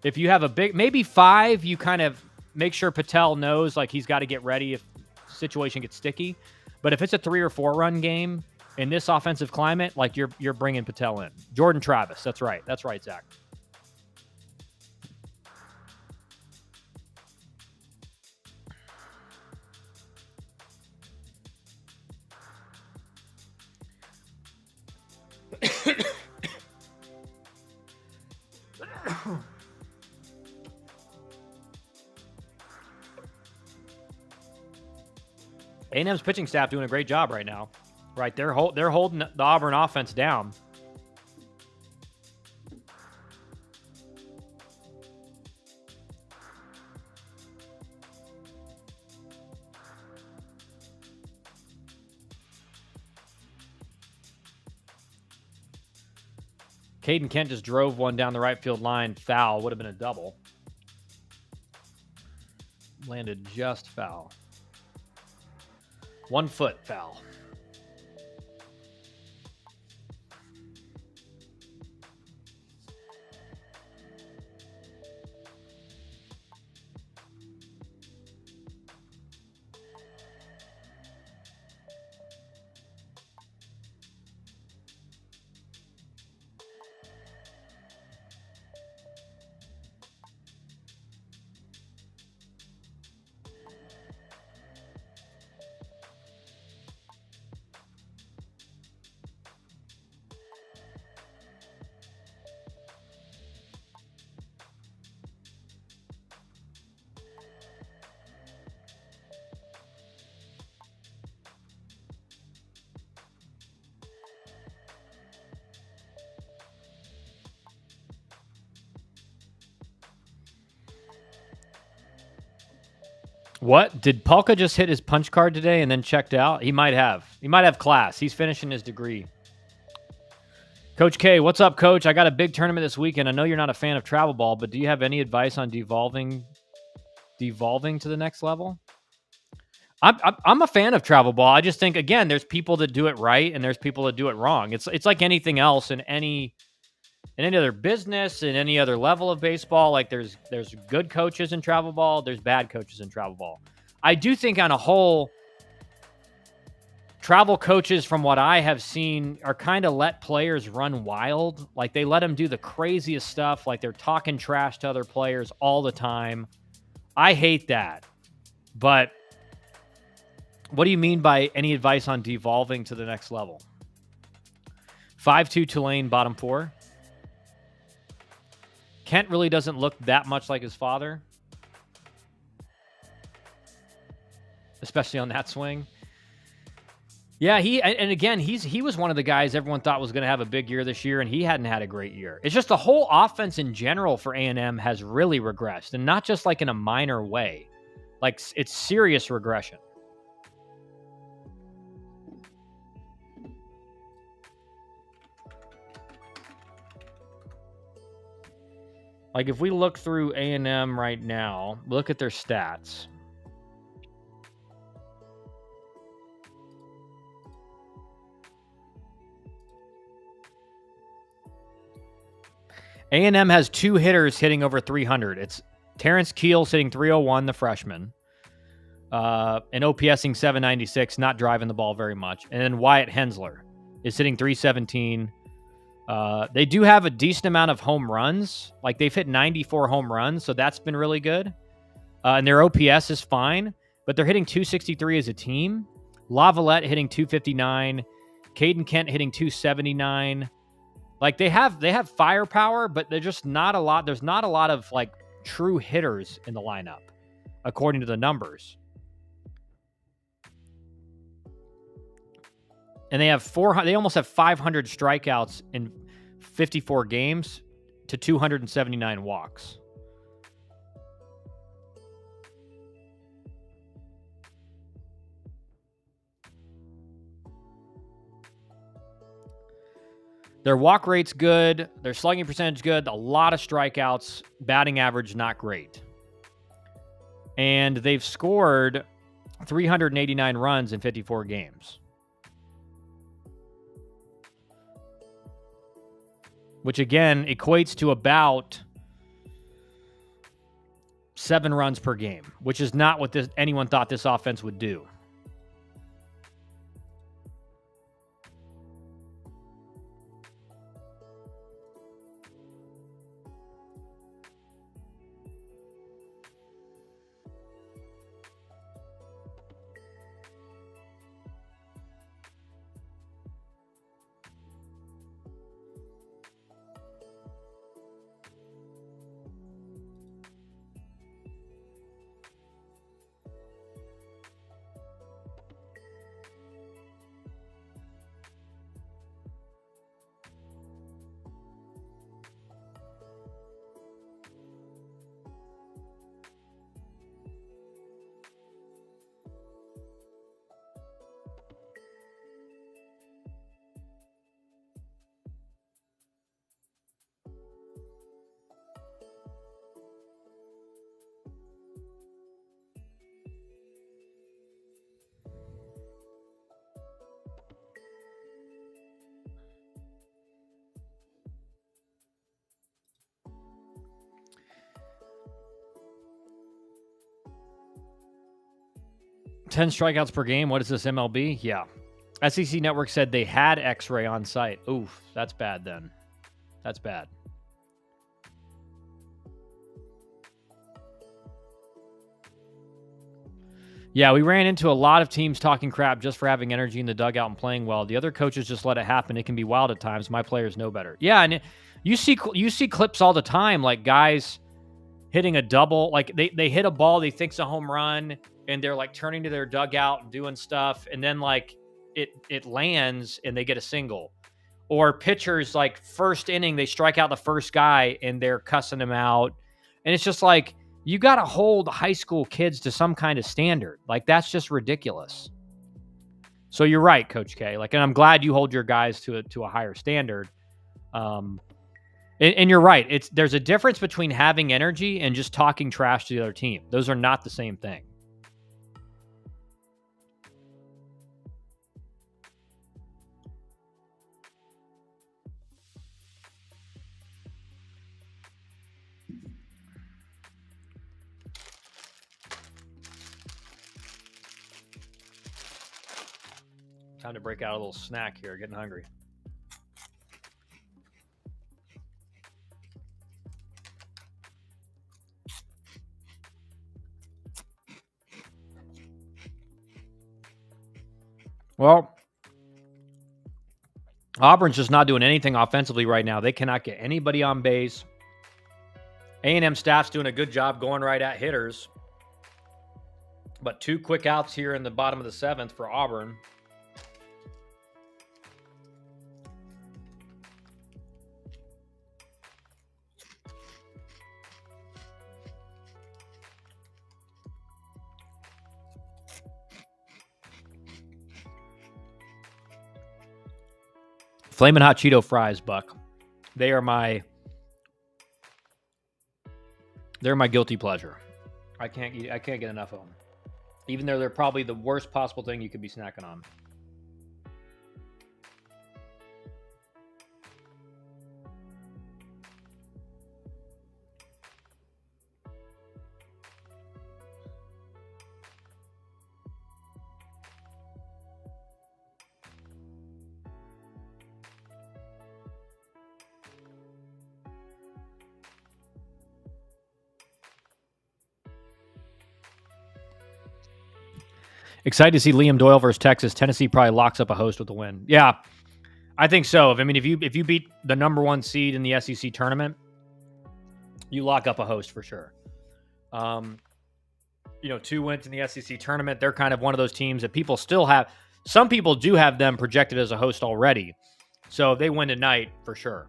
If you have a big, maybe 5, you kind of make sure Patel knows, like, he's got to get ready if the situation gets sticky. But if it's a 3 or 4-run game in this offensive climate, like, you're bringing Patel in. Jordan Travis, that's right. That's right, Zach. A&M's pitching staff doing a great job right now. Right, they're holding the Auburn offense down. Caden Kent just drove one down the right field line. Foul. Would have been a double. Landed just foul. 1 foot foul. What? Did Palka just hit his punch card today and then checked out? He might have. He might have class. He's finishing his degree. Coach K, what's up, Coach? I got a big tournament this weekend. I know you're not a fan of travel ball, but do you have any advice on devolving to the next level? I'm a fan of travel ball. I just think, again, there's people that do it right and there's people that do it wrong. It's like anything else in any other business, in any other level of baseball. Like, there's good coaches in travel ball, there's bad coaches in travel ball. I do think on a whole, travel coaches, from what I have seen, are kind of let players run wild. Like, they let them do the craziest stuff. Like, they're talking trash to other players all the time. I hate that. But what do you mean by any advice on devolving to the next level? 5-2 Tulane, bottom 4. Kent really doesn't look that much like his father, especially on that swing. Yeah, he was one of the guys everyone thought was going to have a big year this year, and he hadn't had a great year. It's just the whole offense in general for A&M has really regressed, and not just like in a minor way. Like, it's serious regression. Like, if we look through A&M right now, look at their stats. A&M has 2 hitters hitting over 300. It's Terrence Keel's hitting 301, the freshman. And OPSing 796, not driving the ball very much. And then Wyatt Hensler is hitting 317. They do have a decent amount of home runs. Like, they've hit 94 home runs, so that's been really good. And their OPS is fine, but they're hitting 263 as a team. Lavalette hitting 259. Caden Kent hitting 279. Like, they have firepower, but they're just not a lot. There's not a lot of, like, true hitters in the lineup, according to the numbers. And they have they almost have 500 strikeouts in 54 games to 279 walks. Their walk rate's good. Their slugging percentage good. A lot of strikeouts. Batting average not great. And they've scored 389 runs in 54 games. Which, again, equates to about 7 runs per game, which is not what anyone thought this offense would do. Ten strikeouts per game. What is this, MLB? Yeah. SEC Network said they had X-ray on site. Oof, that's bad then. That's bad. Yeah, we ran into a lot of teams talking crap just for having energy in the dugout and playing well. The other coaches just let it happen. It can be wild at times. My players know better. Yeah, and you see clips all the time, like guys hitting a double. Like they hit a ball they think's a home run, and they're like turning to their dugout and doing stuff, and then like it lands and they get a single. Or pitchers, like first inning, they strike out the first guy and they're cussing him out. And it's just like, you got to hold high school kids to some kind of standard. Like, that's just ridiculous. So you're right, Coach K. Like, and I'm glad you hold your guys to a higher standard. And you're right. There's a difference between having energy and just talking trash to the other team. Those are not the same thing. Time to break out a little snack here. Getting hungry. Well, Auburn's just not doing anything offensively right now. They cannot get anybody on base. A&M staff's doing a good job going right at hitters. But 2 quick outs here in the bottom of the 7th for Auburn. Flamin' Hot Cheeto fries, Buck. They're my guilty pleasure. I can't get enough of them. Even though they're probably the worst possible thing you could be snacking on. Excited to see Liam Doyle versus Texas. Tennessee probably locks up a host with the win. Yeah, I think so. I mean, if you beat the number 1 seed in the SEC tournament, you lock up a host for sure. 2 wins in the SEC tournament. They're kind of one of those teams that people still have. Some people do have them projected as a host already. So if they win tonight, for sure.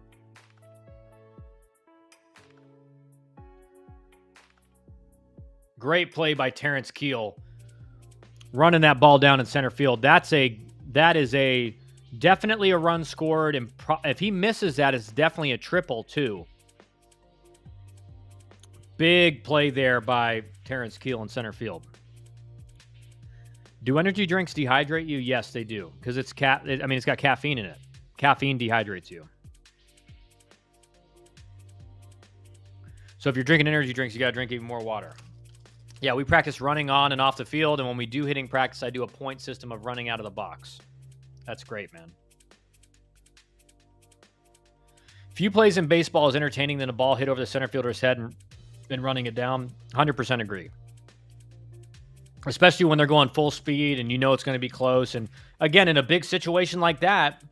Great play by Terrence Keel, running that ball down in center field. That is definitely a run scored, and if he misses that, it's definitely a triple too. Big play there by Terrence Keel in center field. Do energy drinks dehydrate you? Yes, they do, because it's got caffeine in it. Caffeine dehydrates you. So if you're drinking energy drinks, you got to drink even more water. Yeah, we practice running on and off the field, and when we do hitting practice, I do a point system of running out of the box. That's great, man. Few plays in baseball is entertaining than a ball hit over the center fielder's head and running it down. 100% agree. Especially when they're going full speed and you know it's going to be close. And again, in a big situation like that,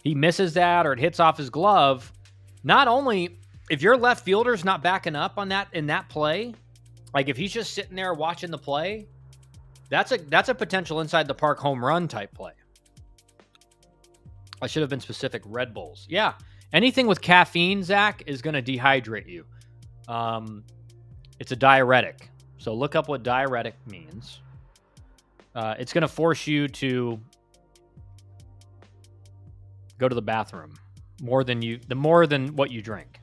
he misses that or it hits off his glove. Not only if your left fielder's not backing up on that in that play, like if he's just sitting there watching the play, that's a potential inside the park home run type play. I should have been specific. Red Bulls. Yeah. Anything with caffeine, Zach, is going to dehydrate you. It's a diuretic. So look up what diuretic means. It's going to force you to go to the bathroom more than what you drink.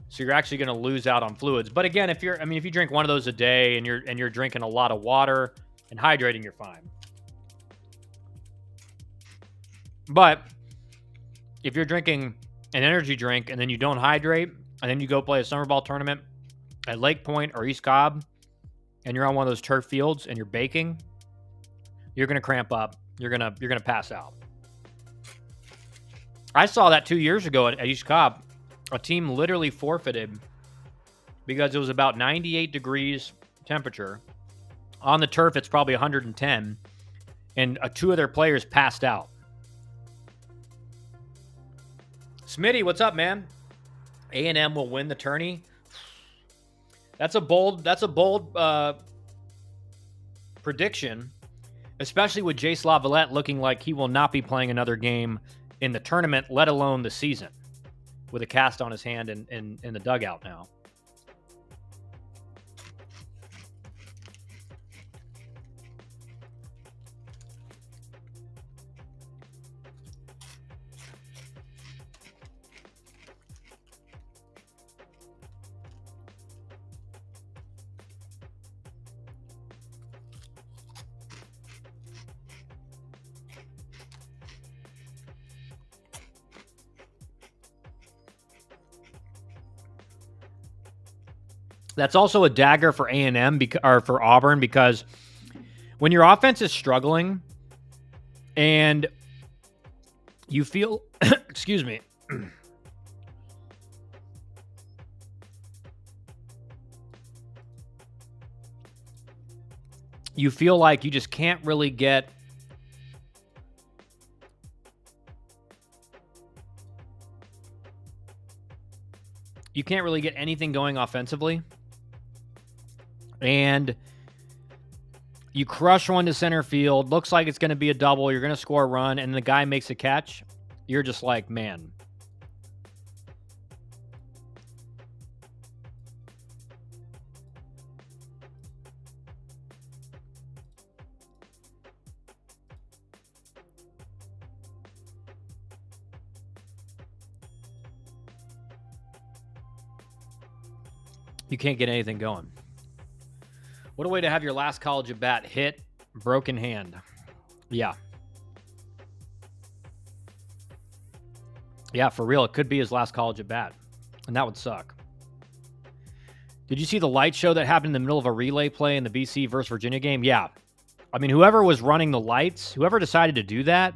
So you're actually going to lose out on fluids. But again, if you drink one of those a day and you're drinking a lot of water and hydrating, you're fine. But if you're drinking an energy drink and then you don't hydrate and then you go play a summer ball tournament at Lake Point or East Cobb and you're on one of those turf fields and you're baking, you're going to cramp up. You're going to pass out. I saw that 2 years ago at East Cobb. A team literally forfeited because it was about 98 degrees temperature. On the turf, it's probably 110. And 2 of their players passed out. Smitty, what's up, man? A&M will win the tourney. That's a bold prediction, especially with Jace Lavalette looking like he will not be playing another game in the tournament, let alone the season, with a cast on his hand in the dugout now. That's also a dagger for A&M or for Auburn, because when your offense is struggling and you feel, excuse me, you feel like you just can't really get anything going offensively. And you crush one to center field. Looks like it's going to be a double. You're going to score a run, and the guy makes a catch. You're just like, man. You can't get anything going. What a way to have your last college at bat hit, broken hand. Yeah. Yeah, for real. It could be his last college at bat, and that would suck. Did you see the light show that happened in the middle of a relay play in the BC versus Virginia game? Yeah. I mean, whoever was running the lights, whoever decided to do that,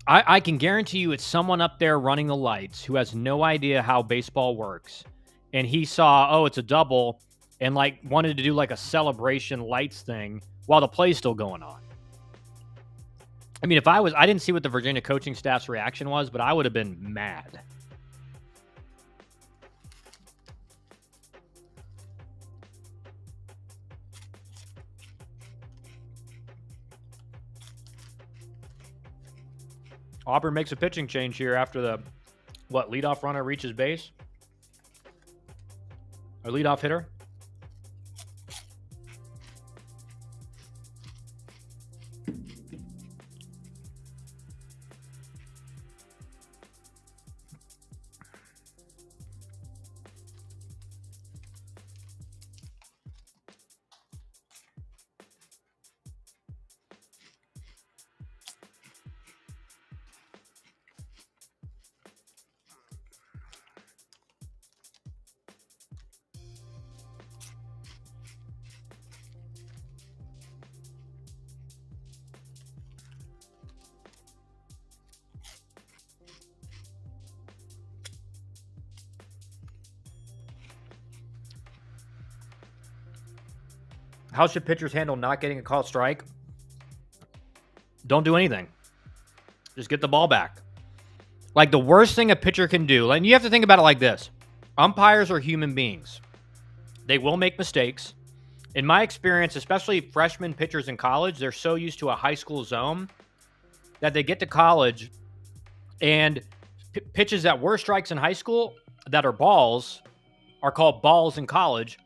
I can guarantee you it's someone up there running the lights who has no idea how baseball works. And he saw, oh, it's a double. and like wanted to do like a celebration lights thing while the play's still going on. I mean, I didn't see what the Virginia coaching staff's reaction was, but I would have been mad. Auburn makes a pitching change here after the leadoff runner reaches base? Or leadoff hitter? How should pitchers handle not getting a called strike? Don't do anything. Just get the ball back. Like, the worst thing a pitcher can do, and you have to think about it like this. Umpires are human beings. They will make mistakes. In my experience, especially freshman pitchers in college, they're so used to a high school zone that they get to college and pitches that were strikes in high school that are balls are called balls in college.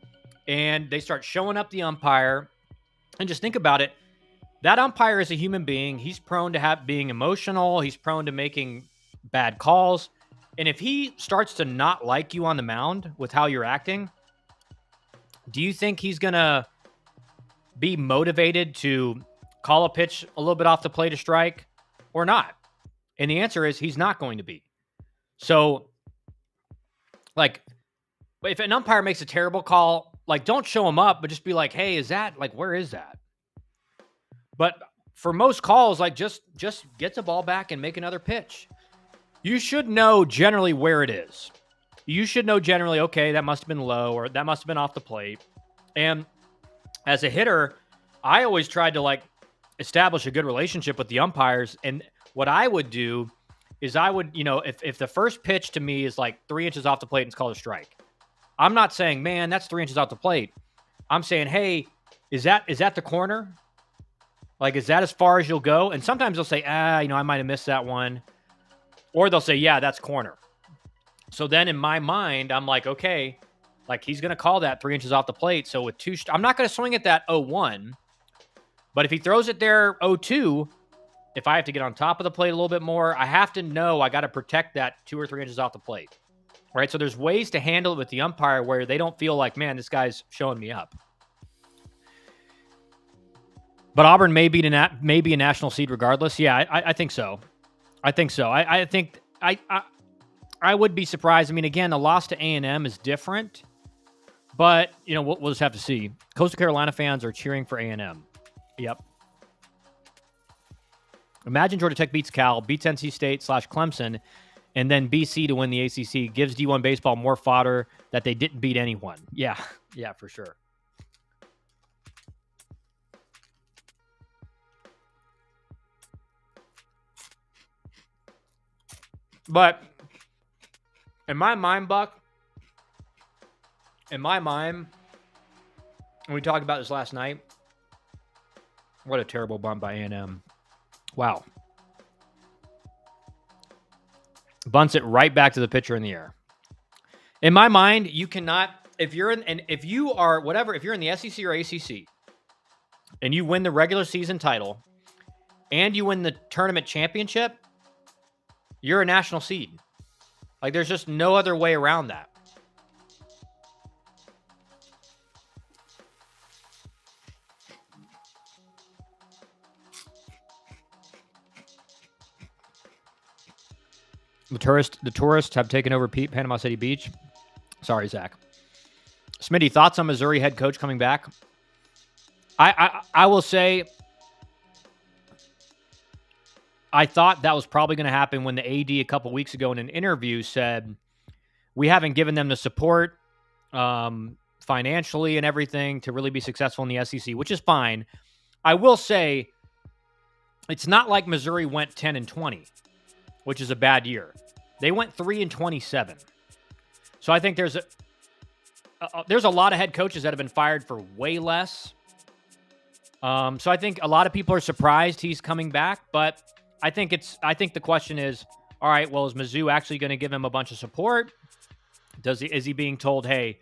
And they start showing up the umpire. And just think about it. That umpire is a human being. He's prone to being emotional. He's prone to making bad calls. And if he starts to not like you on the mound with how you're acting, do you think he's going to be motivated to call a pitch a little bit off the plate to strike or not? And the answer is he's not going to be. So, like, if an umpire makes a terrible call, like, don't show him up, but just be like, hey, where is that? But for most calls, like, just get the ball back and make another pitch. You should know generally where it is. You should know generally, okay, that must have been low or that must have been off the plate. And as a hitter, I always tried to, like, establish a good relationship with the umpires. And what I would do is if the first pitch to me is like 3 inches off the plate and it's called a strike, I'm not saying, man, that's 3 inches off the plate. I'm saying, hey, is that the corner? Like, is that as far as you'll go? And sometimes they'll say, I might have missed that one. Or they'll say, yeah, that's corner. So then in my mind, I'm like, okay, like, he's going to call that 3 inches off the plate. So with I'm not going to swing at that 0-1. But if he throws it there 0-2, if I have to get on top of the plate a little bit more, I have to know I got to protect that 2 or 3 inches off the plate. Right, so there's ways to handle it with the umpire where they don't feel like, man, this guy's showing me up. But Auburn may be a national seed regardless. Yeah, I think so. I think so. I think I would be surprised. I mean, again, the loss to A&M is different, but we'll just have to see. Coastal Carolina fans are cheering for A&M. Yep. Imagine Georgia Tech beats Cal, beats NC State / Clemson, and then BC to win the ACC. Gives D1 baseball more fodder that they didn't beat anyone. Yeah, for sure. But in my mind, Buck, and we talked about this last night, what a terrible bunt by A&M. Wow. Bunts it right back to the pitcher in the air. In my mind, you cannot, if you're in the SEC or ACC and you win the regular season title and you win the tournament championship, you're a national seed. Like, there's just no other way around that. The tourists have taken over Panama City Beach. Sorry, Zach. Smitty, thoughts on Missouri head coach coming back? I will say, I thought that was probably going to happen when the AD a couple weeks ago in an interview said, we haven't given them the support financially and everything to really be successful in the SEC, which is fine. I will say it's not like Missouri went 10-20, which is a bad year. They went 3-27. So I think there's a lot of head coaches that have been fired for way less. So I think a lot of people are surprised he's coming back, but I think the question is, all right, well, is Mizzou actually going to give him a bunch of support? Is he being told, hey,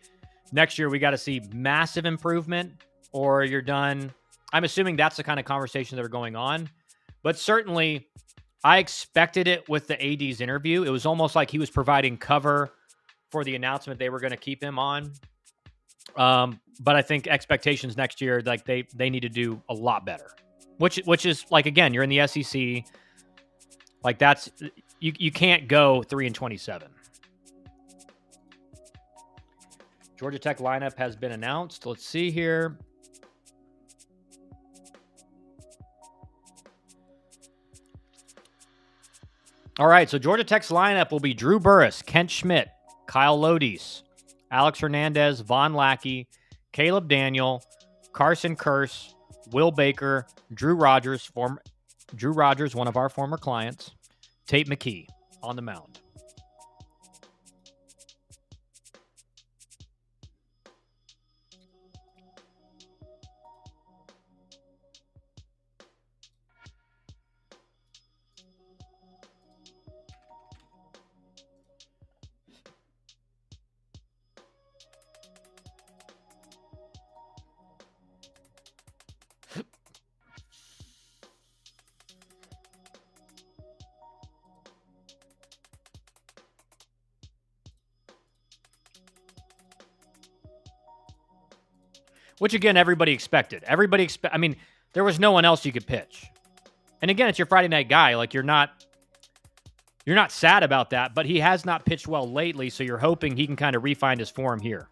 next year we got to see massive improvement or you're done? I'm assuming that's the kind of conversations that are going on. But certainly, I expected it with the AD's interview. It was almost like he was providing cover for the announcement they were going to keep him on. But I think expectations next year, like they need to do a lot better. Which is like, again, you're in the SEC. Like that's you can't go 3-27. Georgia Tech lineup has been announced. Let's see here. All right, so Georgia Tech's lineup will be Drew Burress, Kent Schmidt, Kyle Lodies, Alex Hernandez, Von Lackey, Caleb Daniel, Carson Curse, Will Baker, Drew Rogers, one of our former clients, Tate McKee on the mound. Which, again, everybody expected. I mean, there was no one else you could pitch. And again, it's your Friday night guy. Like, you're not sad about that, but he has not pitched well lately, so you're hoping he can kind of refine his form here.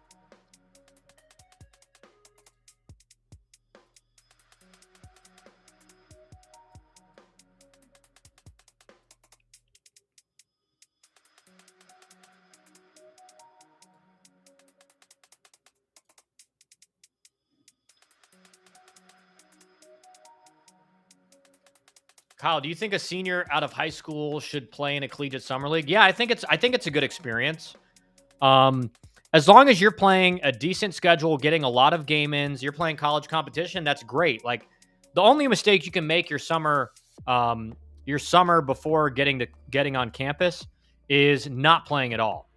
Kyle, do you think a senior out of high school should play in a collegiate summer league? Yeah, I think it's a good experience. As long as you're playing a decent schedule, getting a lot of game ins, you're playing college competition, that's great. Like the only mistake you can make your summer before getting on campus is not playing at all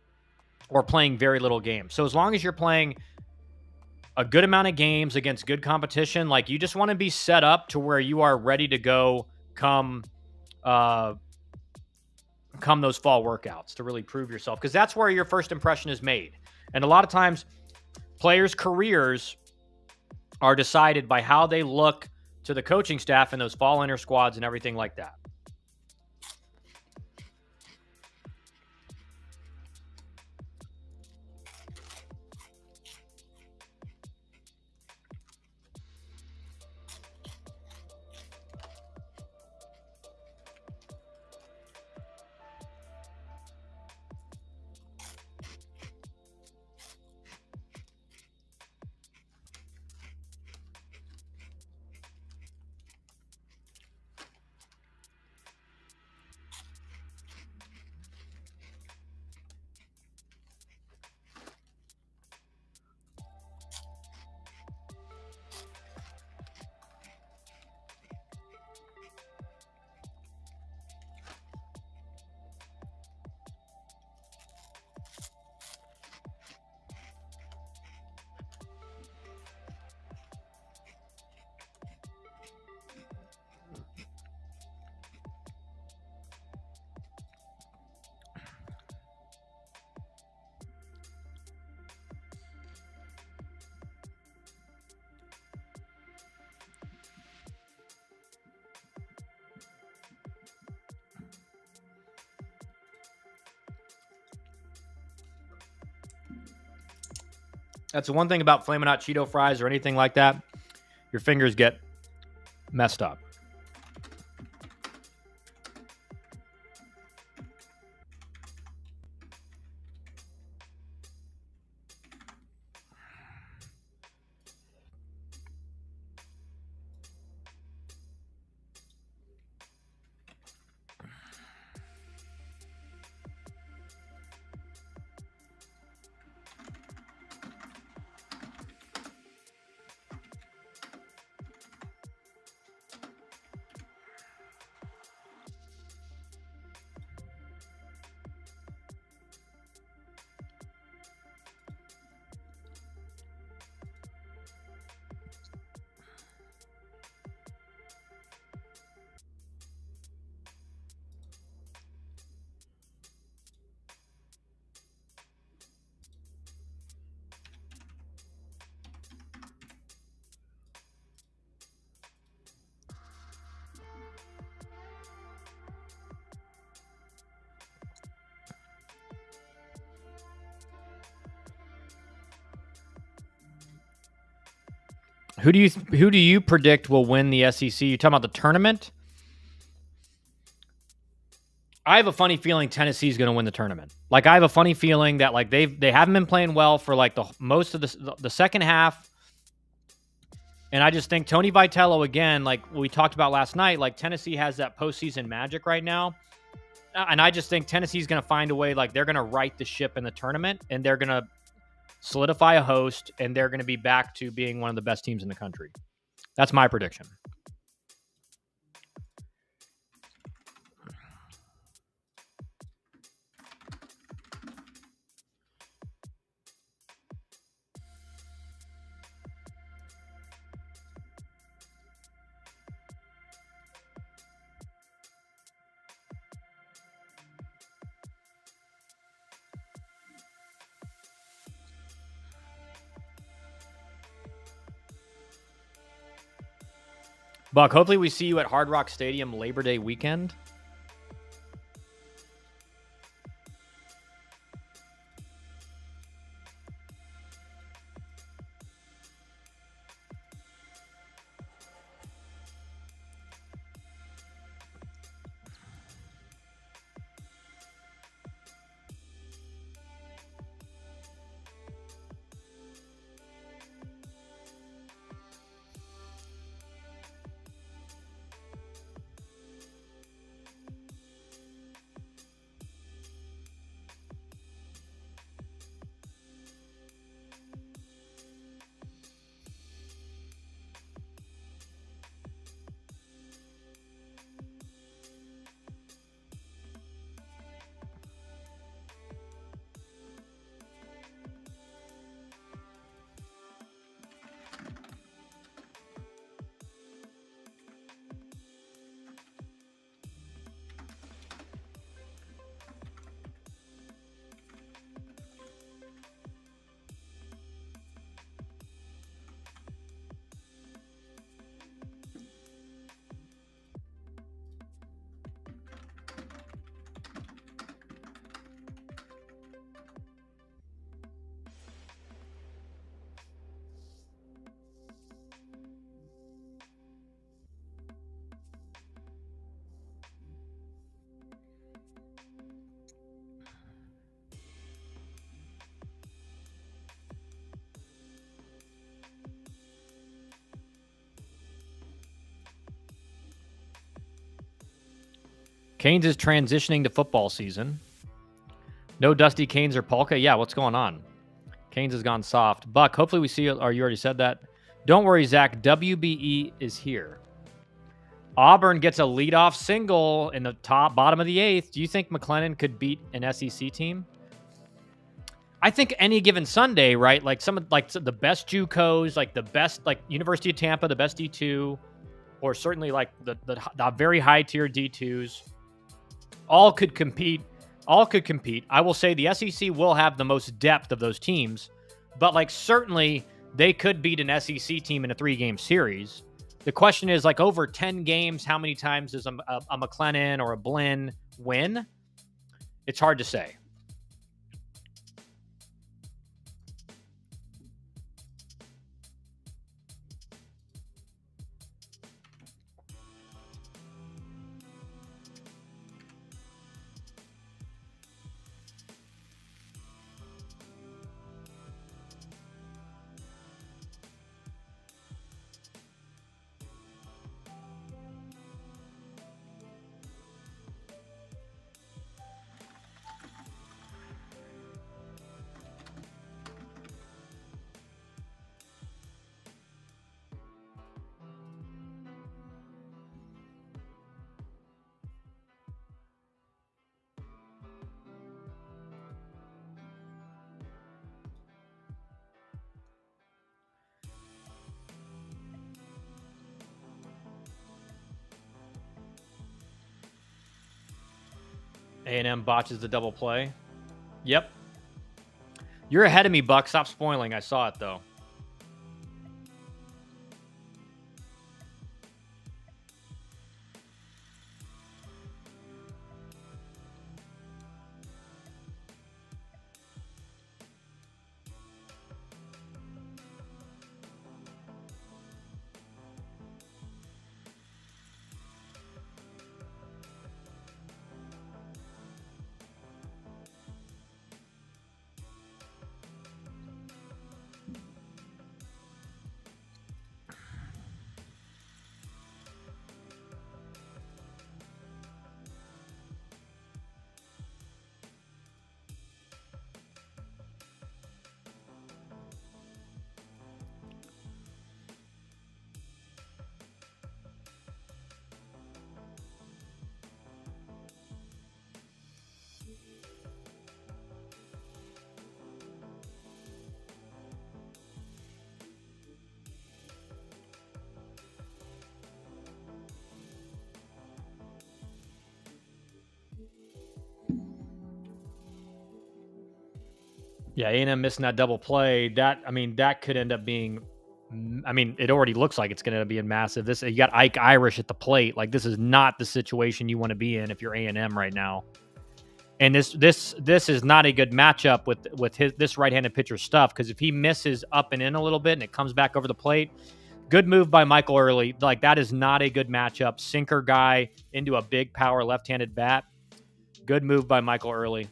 or playing very little games. So as long as you're playing a good amount of games against good competition, like you just want to be set up to where you are ready to go come those fall workouts to really prove yourself, because that's where your first impression is made. And a lot of times players' careers are decided by how they look to the coaching staff in those fall inter squads and everything like that. That's the one thing about Flamin' Hot Cheeto fries or anything like that. Your fingers get messed up. Who do you predict will win the SEC? You talking about the tournament? I have a funny feeling Tennessee's going to win the tournament. Like I have a funny feeling that like they haven't been playing well for like the most of the second half. And I just think Tony Vitello, again, like we talked about last night, like Tennessee has that postseason magic right now. And I just think Tennessee's going to find a way, like they're going to right the ship in the tournament and they're going to solidify a host and they're going to be back to being one of the best teams in the country. That's my prediction. Buck, hopefully we see you at Hard Rock Stadium Labor Day weekend. Canes is transitioning to football season. No Dusty Canes or Polka. Yeah, what's going on? Canes has gone soft. Buck, hopefully we see you. Or you already said that. Don't worry, Zach. WBE is here. Auburn gets a leadoff single in the bottom of the eighth. Do you think McLennan could beat an SEC team? I think any given Sunday, right? Like the best JUCOs, like the best, like University of Tampa, the best D2, or certainly like the very high tier D2s, all could compete. All could compete. I will say the SEC will have the most depth of those teams, but like certainly they could beat an SEC team in a 3-game series. The question is like over 10 games, how many times does a McLennan or a Blinn win? It's hard to say. A&M botches the double play. Yep. You're ahead of me, Buck. Stop spoiling. I saw it, though. Yeah, A&M missing that double play. That could end up being. It already looks like it's going to end up being massive. This you got Ike Irish at the plate. Like this is not the situation you want to be in if you're A&M right now. And this is not a good matchup with this right-handed pitcher stuff, because if he misses up and in a little bit and it comes back over the plate, good move by Michael Early. Like that is not a good matchup. Sinker guy into a big power left-handed bat. Good move by Michael Early.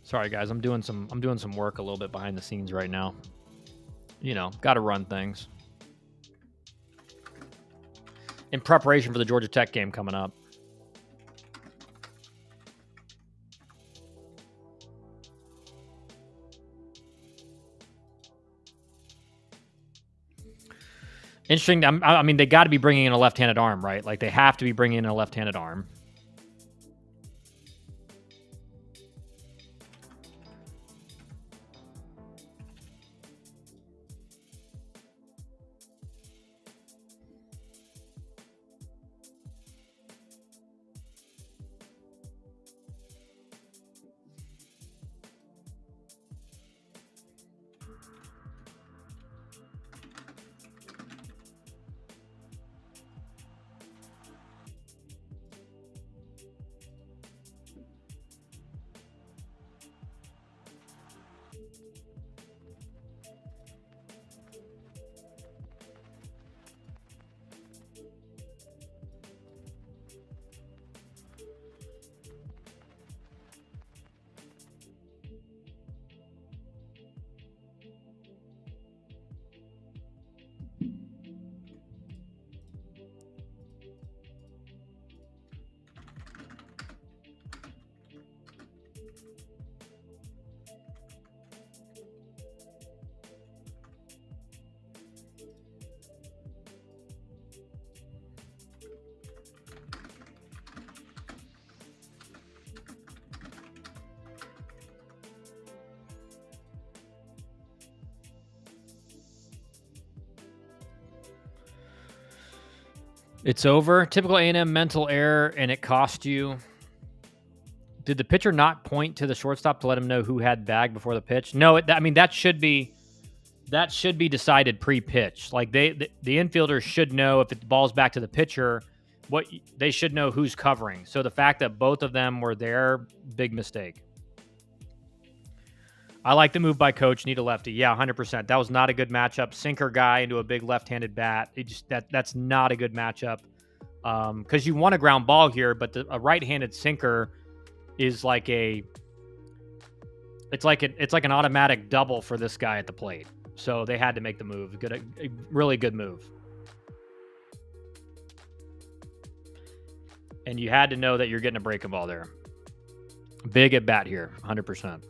Sorry guys, I'm doing some work a little bit behind the scenes right now. You know, got to run things in preparation for the Georgia Tech game coming up. Interesting. I mean, they got to be bringing in a left-handed arm, right? Like they have to be bringing in a left-handed arm. It's over. Typical A&M mental error, and it cost you. Did the pitcher not point to the shortstop to let him know who had bag before the pitch? No, that should be decided pre-pitch. Like the infielders should know if the ball's back to the pitcher, they should know who's covering. So the fact that both of them were there, big mistake. I like the move by coach. Need a lefty. Yeah, 100%. That was not a good matchup. Sinker guy into a big left-handed bat. That's not a good matchup. Because you want a ground ball here, but a right-handed sinker is like an automatic double for this guy at the plate. So they had to make the move. A really good move. And you had to know that you're getting a breaking ball there. Big at bat here, 100%.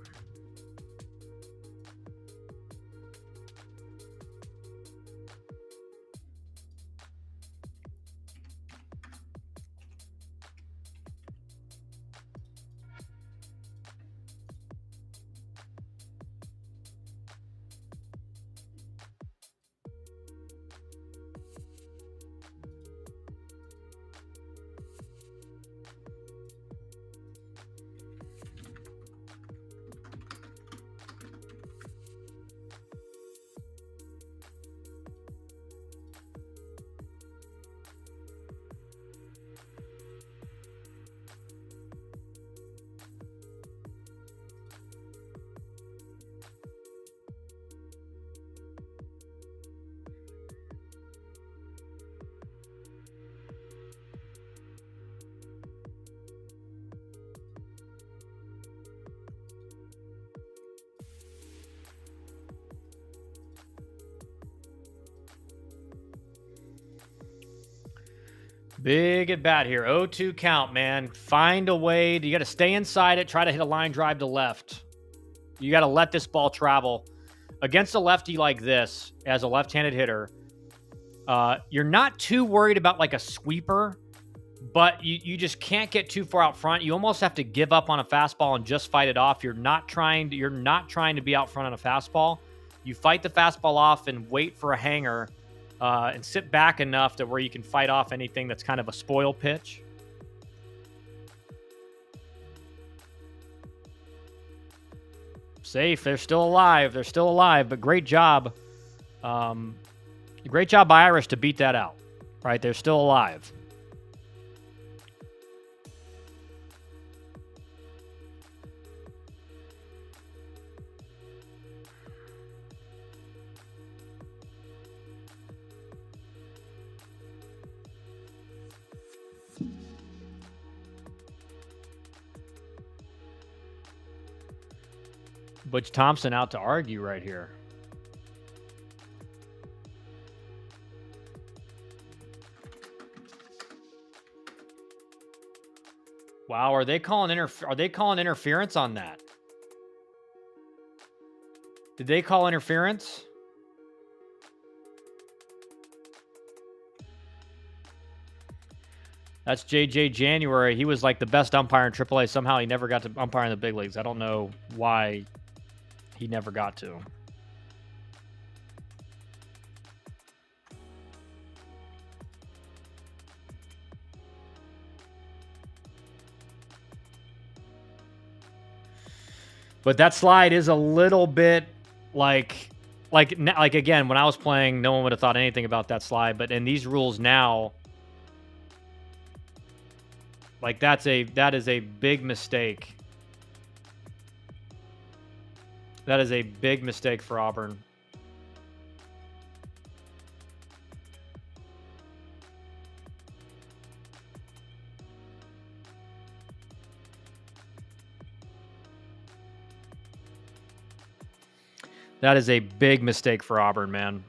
Big at bat here. 0-2 count, man. Find a way. You got to stay inside it. Try to hit a line drive to left. You got to let this ball travel. Against a lefty like this, as a left-handed hitter, you're not too worried about like a sweeper. but you just can't get too far out front. You almost have to give up on a fastball and just fight it off. You're not trying to be out front on a fastball. You fight the fastball off and wait for a hanger and sit back enough to where you can fight off anything that's kind of a spoil pitch. Safe. They're still alive. They're still alive, but great job. Great job by Irish to beat that out. Right? They're still alive. Butch Thompson out to argue right here. Wow, are they calling interference on that? Did they call interference? That's JJ January. He was like the best umpire in AAA. Somehow he never got to umpire in the big leagues. I don't know why he never got to. But that slide is a little bit like again, when I was playing, no one would have thought anything about that slide. But in these rules now, like that is a big mistake. That is a big mistake for Auburn. That is a big mistake for Auburn, man.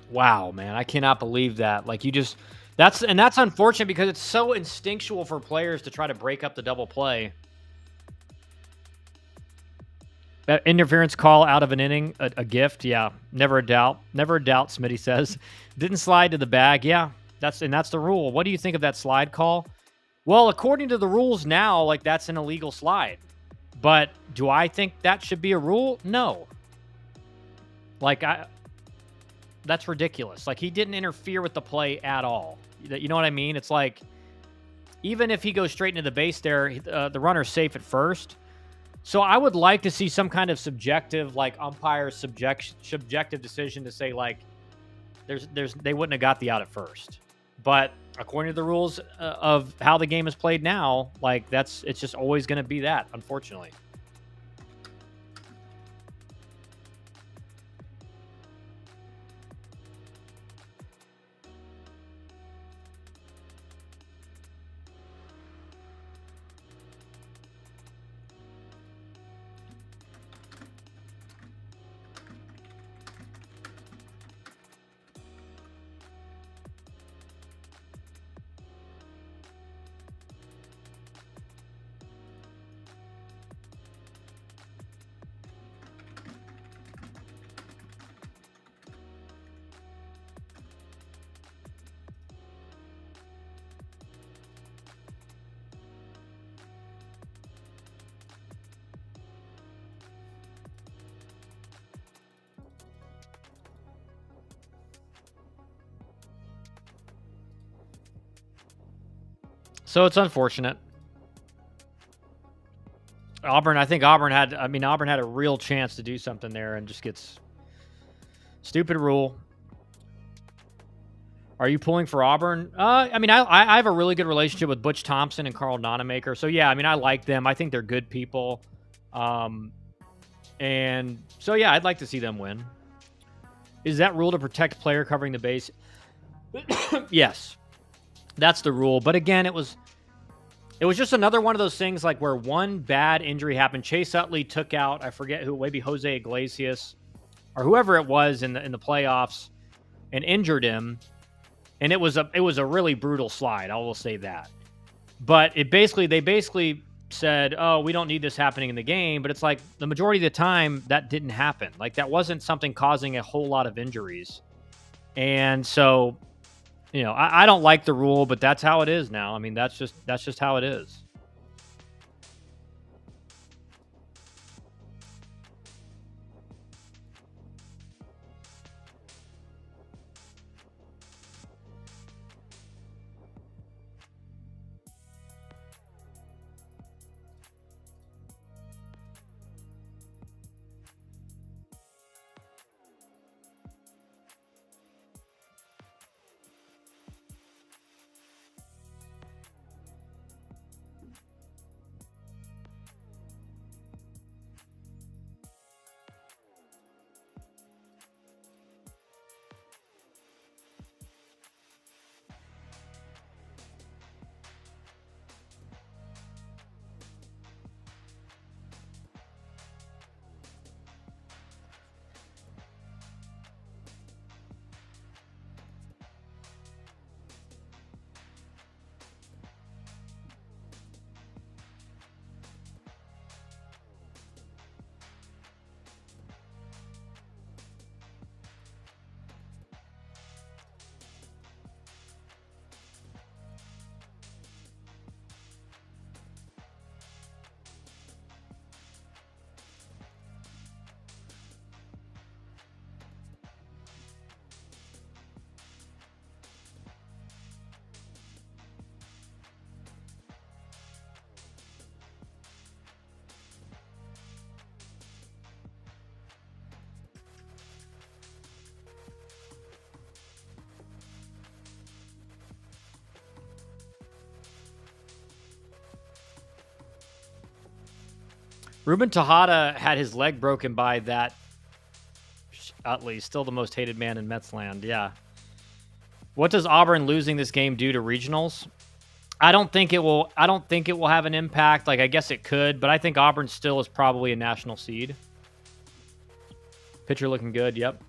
Wow, man, I cannot believe that. Like that's unfortunate because it's so instinctual for players to try to break up the double play. That interference call out of an inning, a gift, yeah, never a doubt, Smitty says. Didn't slide to the bag, yeah, that's the rule. What do you think of that slide call? Well, according to the rules now, like that's an illegal slide. But do I think that should be a rule? No. Like that's ridiculous. Like he didn't interfere with the play at all. You know what I mean? It's like even if he goes straight into the base there, the runner's safe at first. So I would like to see some kind of subjective, like umpire subjective decision to say like they wouldn't have got the out at first. But according to the rules of how the game is played now, like it's just always going to be that, unfortunately. So it's unfortunate. Auburn had a real chance to do something there and just gets stupid rule. Are you pulling for Auburn? I have a really good relationship with Butch Thompson and Carl Nonemaker. So yeah, I like them. I think they're good people. And so yeah, I'd like to see them win. Is that rule to protect player covering the base? Yes. That's the rule. But again, it was just another one of those things like where one bad injury happened. Chase Utley took out, I forget who, maybe Jose Iglesias or whoever it was in the playoffs, and injured him. And it was a really brutal slide. I will say that. But they basically said, "Oh, we don't need this happening in the game." But it's like the majority of the time that didn't happen. Like that wasn't something causing a whole lot of injuries. And so, I don't like the rule, but that's how it is now. I mean, that's just how it is. Ruben Tejada had his leg broken by that Utley, still the most hated man in Mets land. Yeah. What does Auburn losing this game do to regionals? I don't think it will have an impact. Like, I guess it could, but I think Auburn still is probably a national seed. Pitcher looking good. Yep.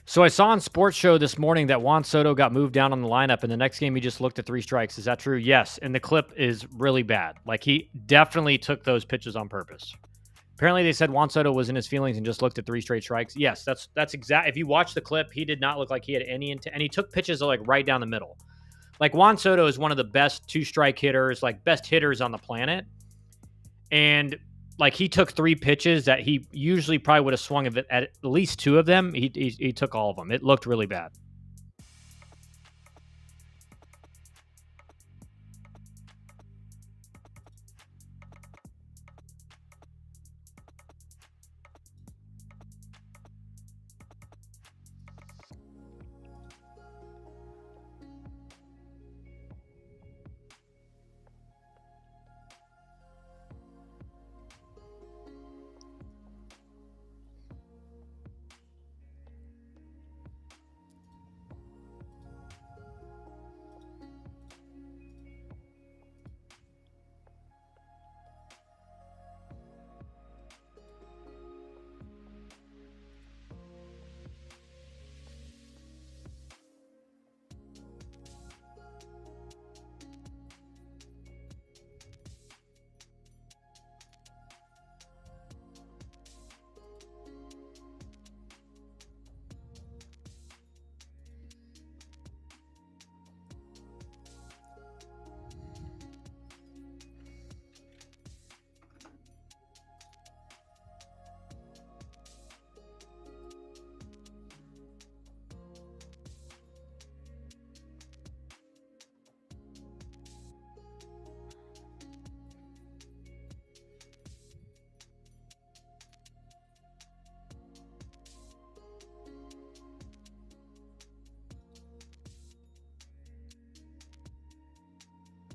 So I saw on Sports Show this morning that Juan Soto got moved down on the lineup, and the next game he just looked at 3 strikes. Is that true? Yes, and the clip is really bad. Like, he definitely took those pitches on purpose. Apparently, they said Juan Soto was in his feelings and just looked at 3 straight strikes. Yes, that's exact. If you watch the clip, he did not look like he had any intent, and he took pitches like right down the middle. Like Juan Soto is one of the best 2-strike hitters, like best hitters on the planet, and like he took 3 pitches that he usually probably would have swung at least 2 of them. He took all of them. It looked really bad.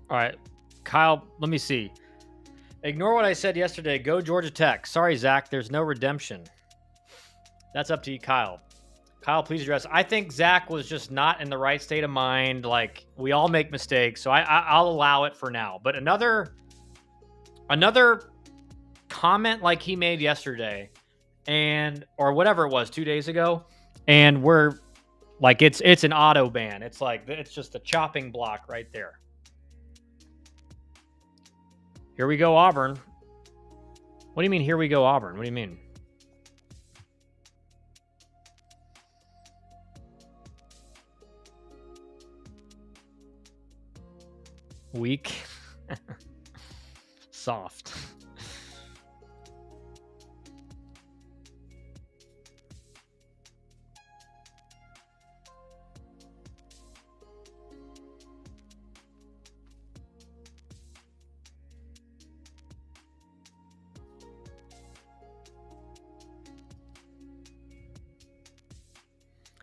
All right, Kyle, let me see. Ignore what I said yesterday. Go Georgia Tech. Sorry, Zach. There's no redemption. That's up to you, Kyle. Kyle, please address. I think Zach was just not in the right state of mind. Like, we all make mistakes, so I'll allow it for now. But another comment like he made yesterday, or whatever it was 2 days ago, and we're like, it's an auto ban. It's like it's just a chopping block right there. Here we go, Auburn. What do you mean, here we go, Auburn? What do you mean? Weak. Soft.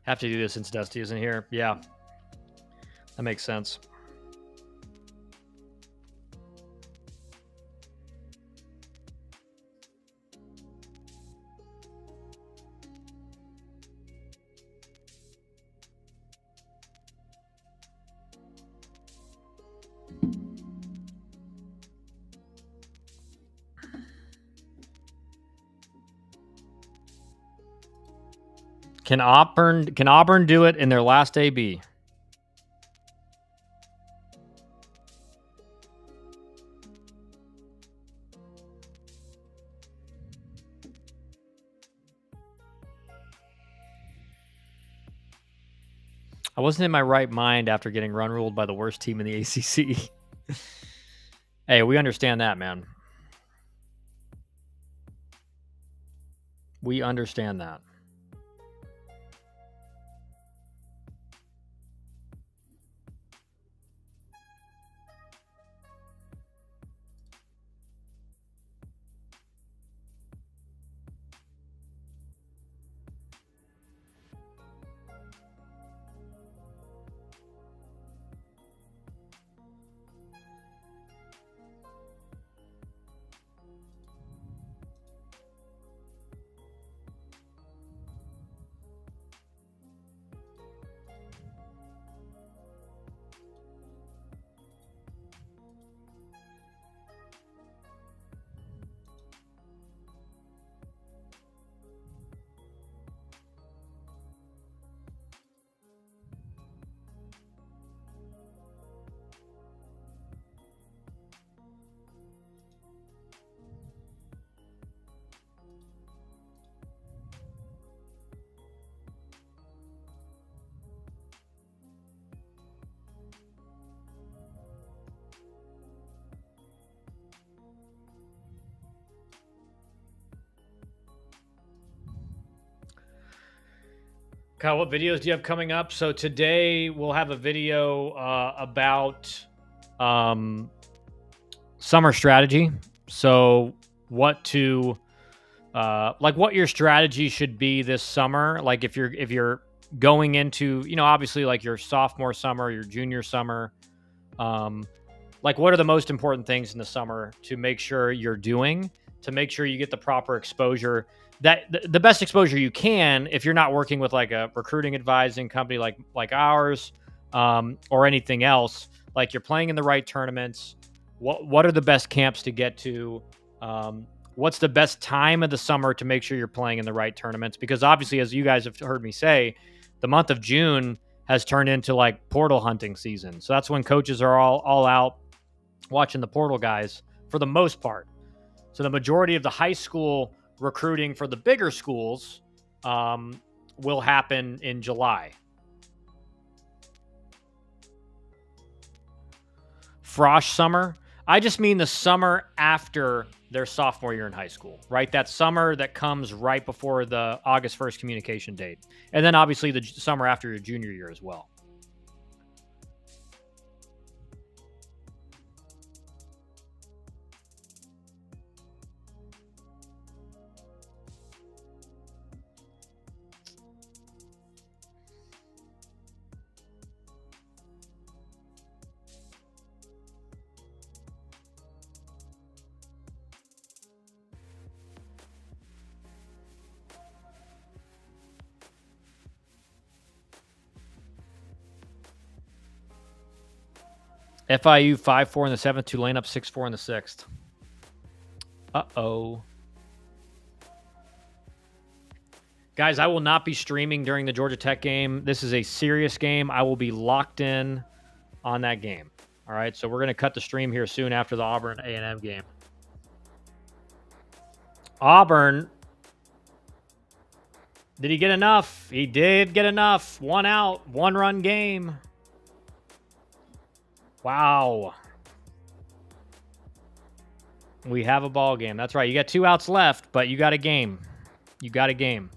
Have to do this since Dusty isn't here. Yeah. That makes sense. Can Auburn do it in their last AB? I wasn't in my right mind after getting run ruled by the worst team in the ACC. Hey, we understand that, man. We understand that. Kyle, what videos do you have coming up? So today we'll have a video about summer strategy. So what to what your strategy should be this summer. Like if you're going into, obviously like your sophomore summer, your junior summer, like what are the most important things in the summer to make sure you're doing to make sure you get the proper exposure, that the best exposure you can if you're not working with like a recruiting advising company like ours, or anything else. Like you're playing in the right tournaments. What are the best camps to get to? What's the best time of the summer to make sure you're playing in the right tournaments? Because obviously, as you guys have heard me say, the month of June has turned into like portal hunting season. So that's when coaches are all out watching the portal guys for the most part. So the majority of the high school recruiting for the bigger schools will happen in July. Frosh summer. I just mean the summer after their sophomore year in high school, right? That summer that comes right before the August 1st communication date. And then obviously the summer after your junior year as well. FIU 5-4 in the 7th, Tulane up 6-4 in the 6th. Uh-oh. Guys, I will not be streaming during the Georgia Tech game. This is a serious game. I will be locked in on that game. All right, so we're going to cut the stream here soon after the Auburn A&M game. Auburn, did he get enough? He did get enough. 1 out, 1-run game. Wow. We have a ball game. That's right. You got 2 outs left, but you got a game. You got a game.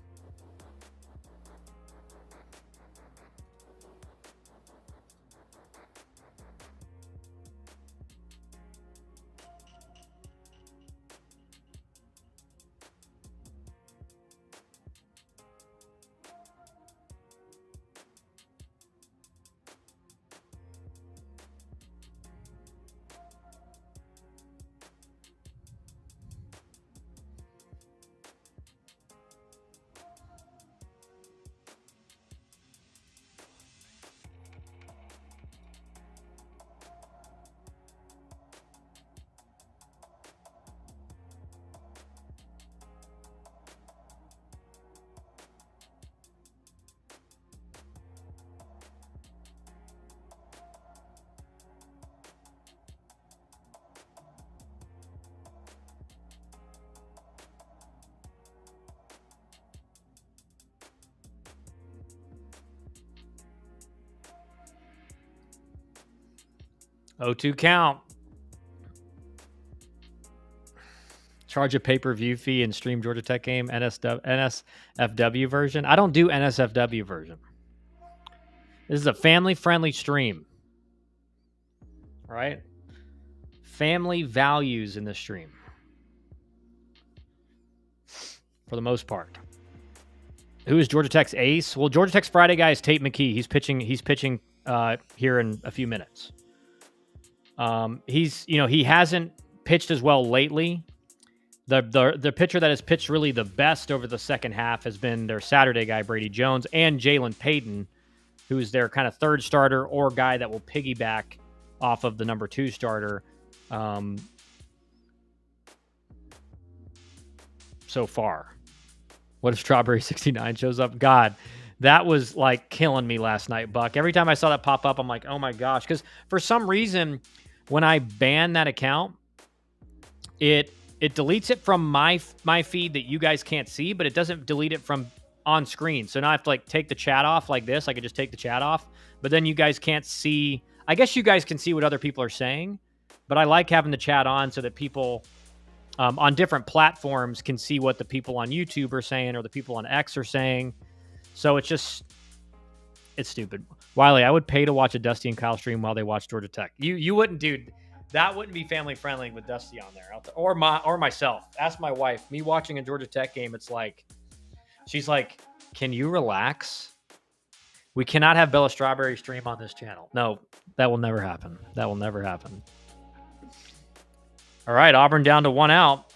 O2 count. Charge a pay-per-view fee and stream Georgia Tech game, NSFW version. I don't do NSFW version. This is a family-friendly stream. All right? Family values in this stream. For the most part. Who is Georgia Tech's ace? Well, Georgia Tech's Friday guy is Tate McKee. He's pitching here in a few minutes. He hasn't pitched as well lately. The pitcher that has pitched really the best over the second half has been their Saturday guy, Brady Jones, and Jalen Payton, who's their kind of third starter or guy that will piggyback off of the number 2 starter so far. What if Strawberry 69 shows up? God, that was like killing me last night, Buck. Every time I saw that pop up, I'm like, oh my gosh. Because for some reason, when I ban that account, it deletes it from my feed that you guys can't see, but it doesn't delete it from on screen. So now I have to like take the chat off like this. I could just take the chat off, but then you guys can't see. I guess you guys can see what other people are saying, but I like having the chat on so that people on different platforms can see what the people on YouTube are saying or the people on X are saying. So it's just, It's stupid. Wiley, I would pay to watch a Dusty and Kyle stream while they watch Georgia Tech. You wouldn't, dude. That wouldn't be family friendly with Dusty on there, or myself. Ask my wife. Me watching a Georgia Tech game, it's like, she's like, "Can you relax? We cannot have Bella Strawberry stream on this channel." No, that will never happen. That will never happen. All right, Auburn down to 1 out.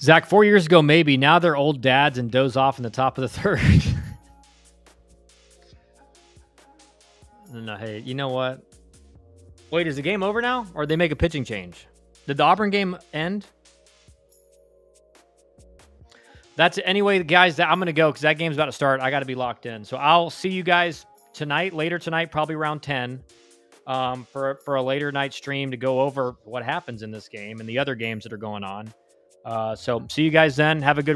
Zach, 4 years ago, maybe. Now they're old dads and doze off in the top of the third. No, hey, you know what? Wait, is the game over now? Or did they make a pitching change? Did the Auburn game end? That's anyway, guys. I'm going to go because that game's about to start. I got to be locked in. So I'll see you guys tonight, later tonight, probably around 10, for a later night stream to go over what happens in this game and the other games that are going on. So see you guys then. Have a good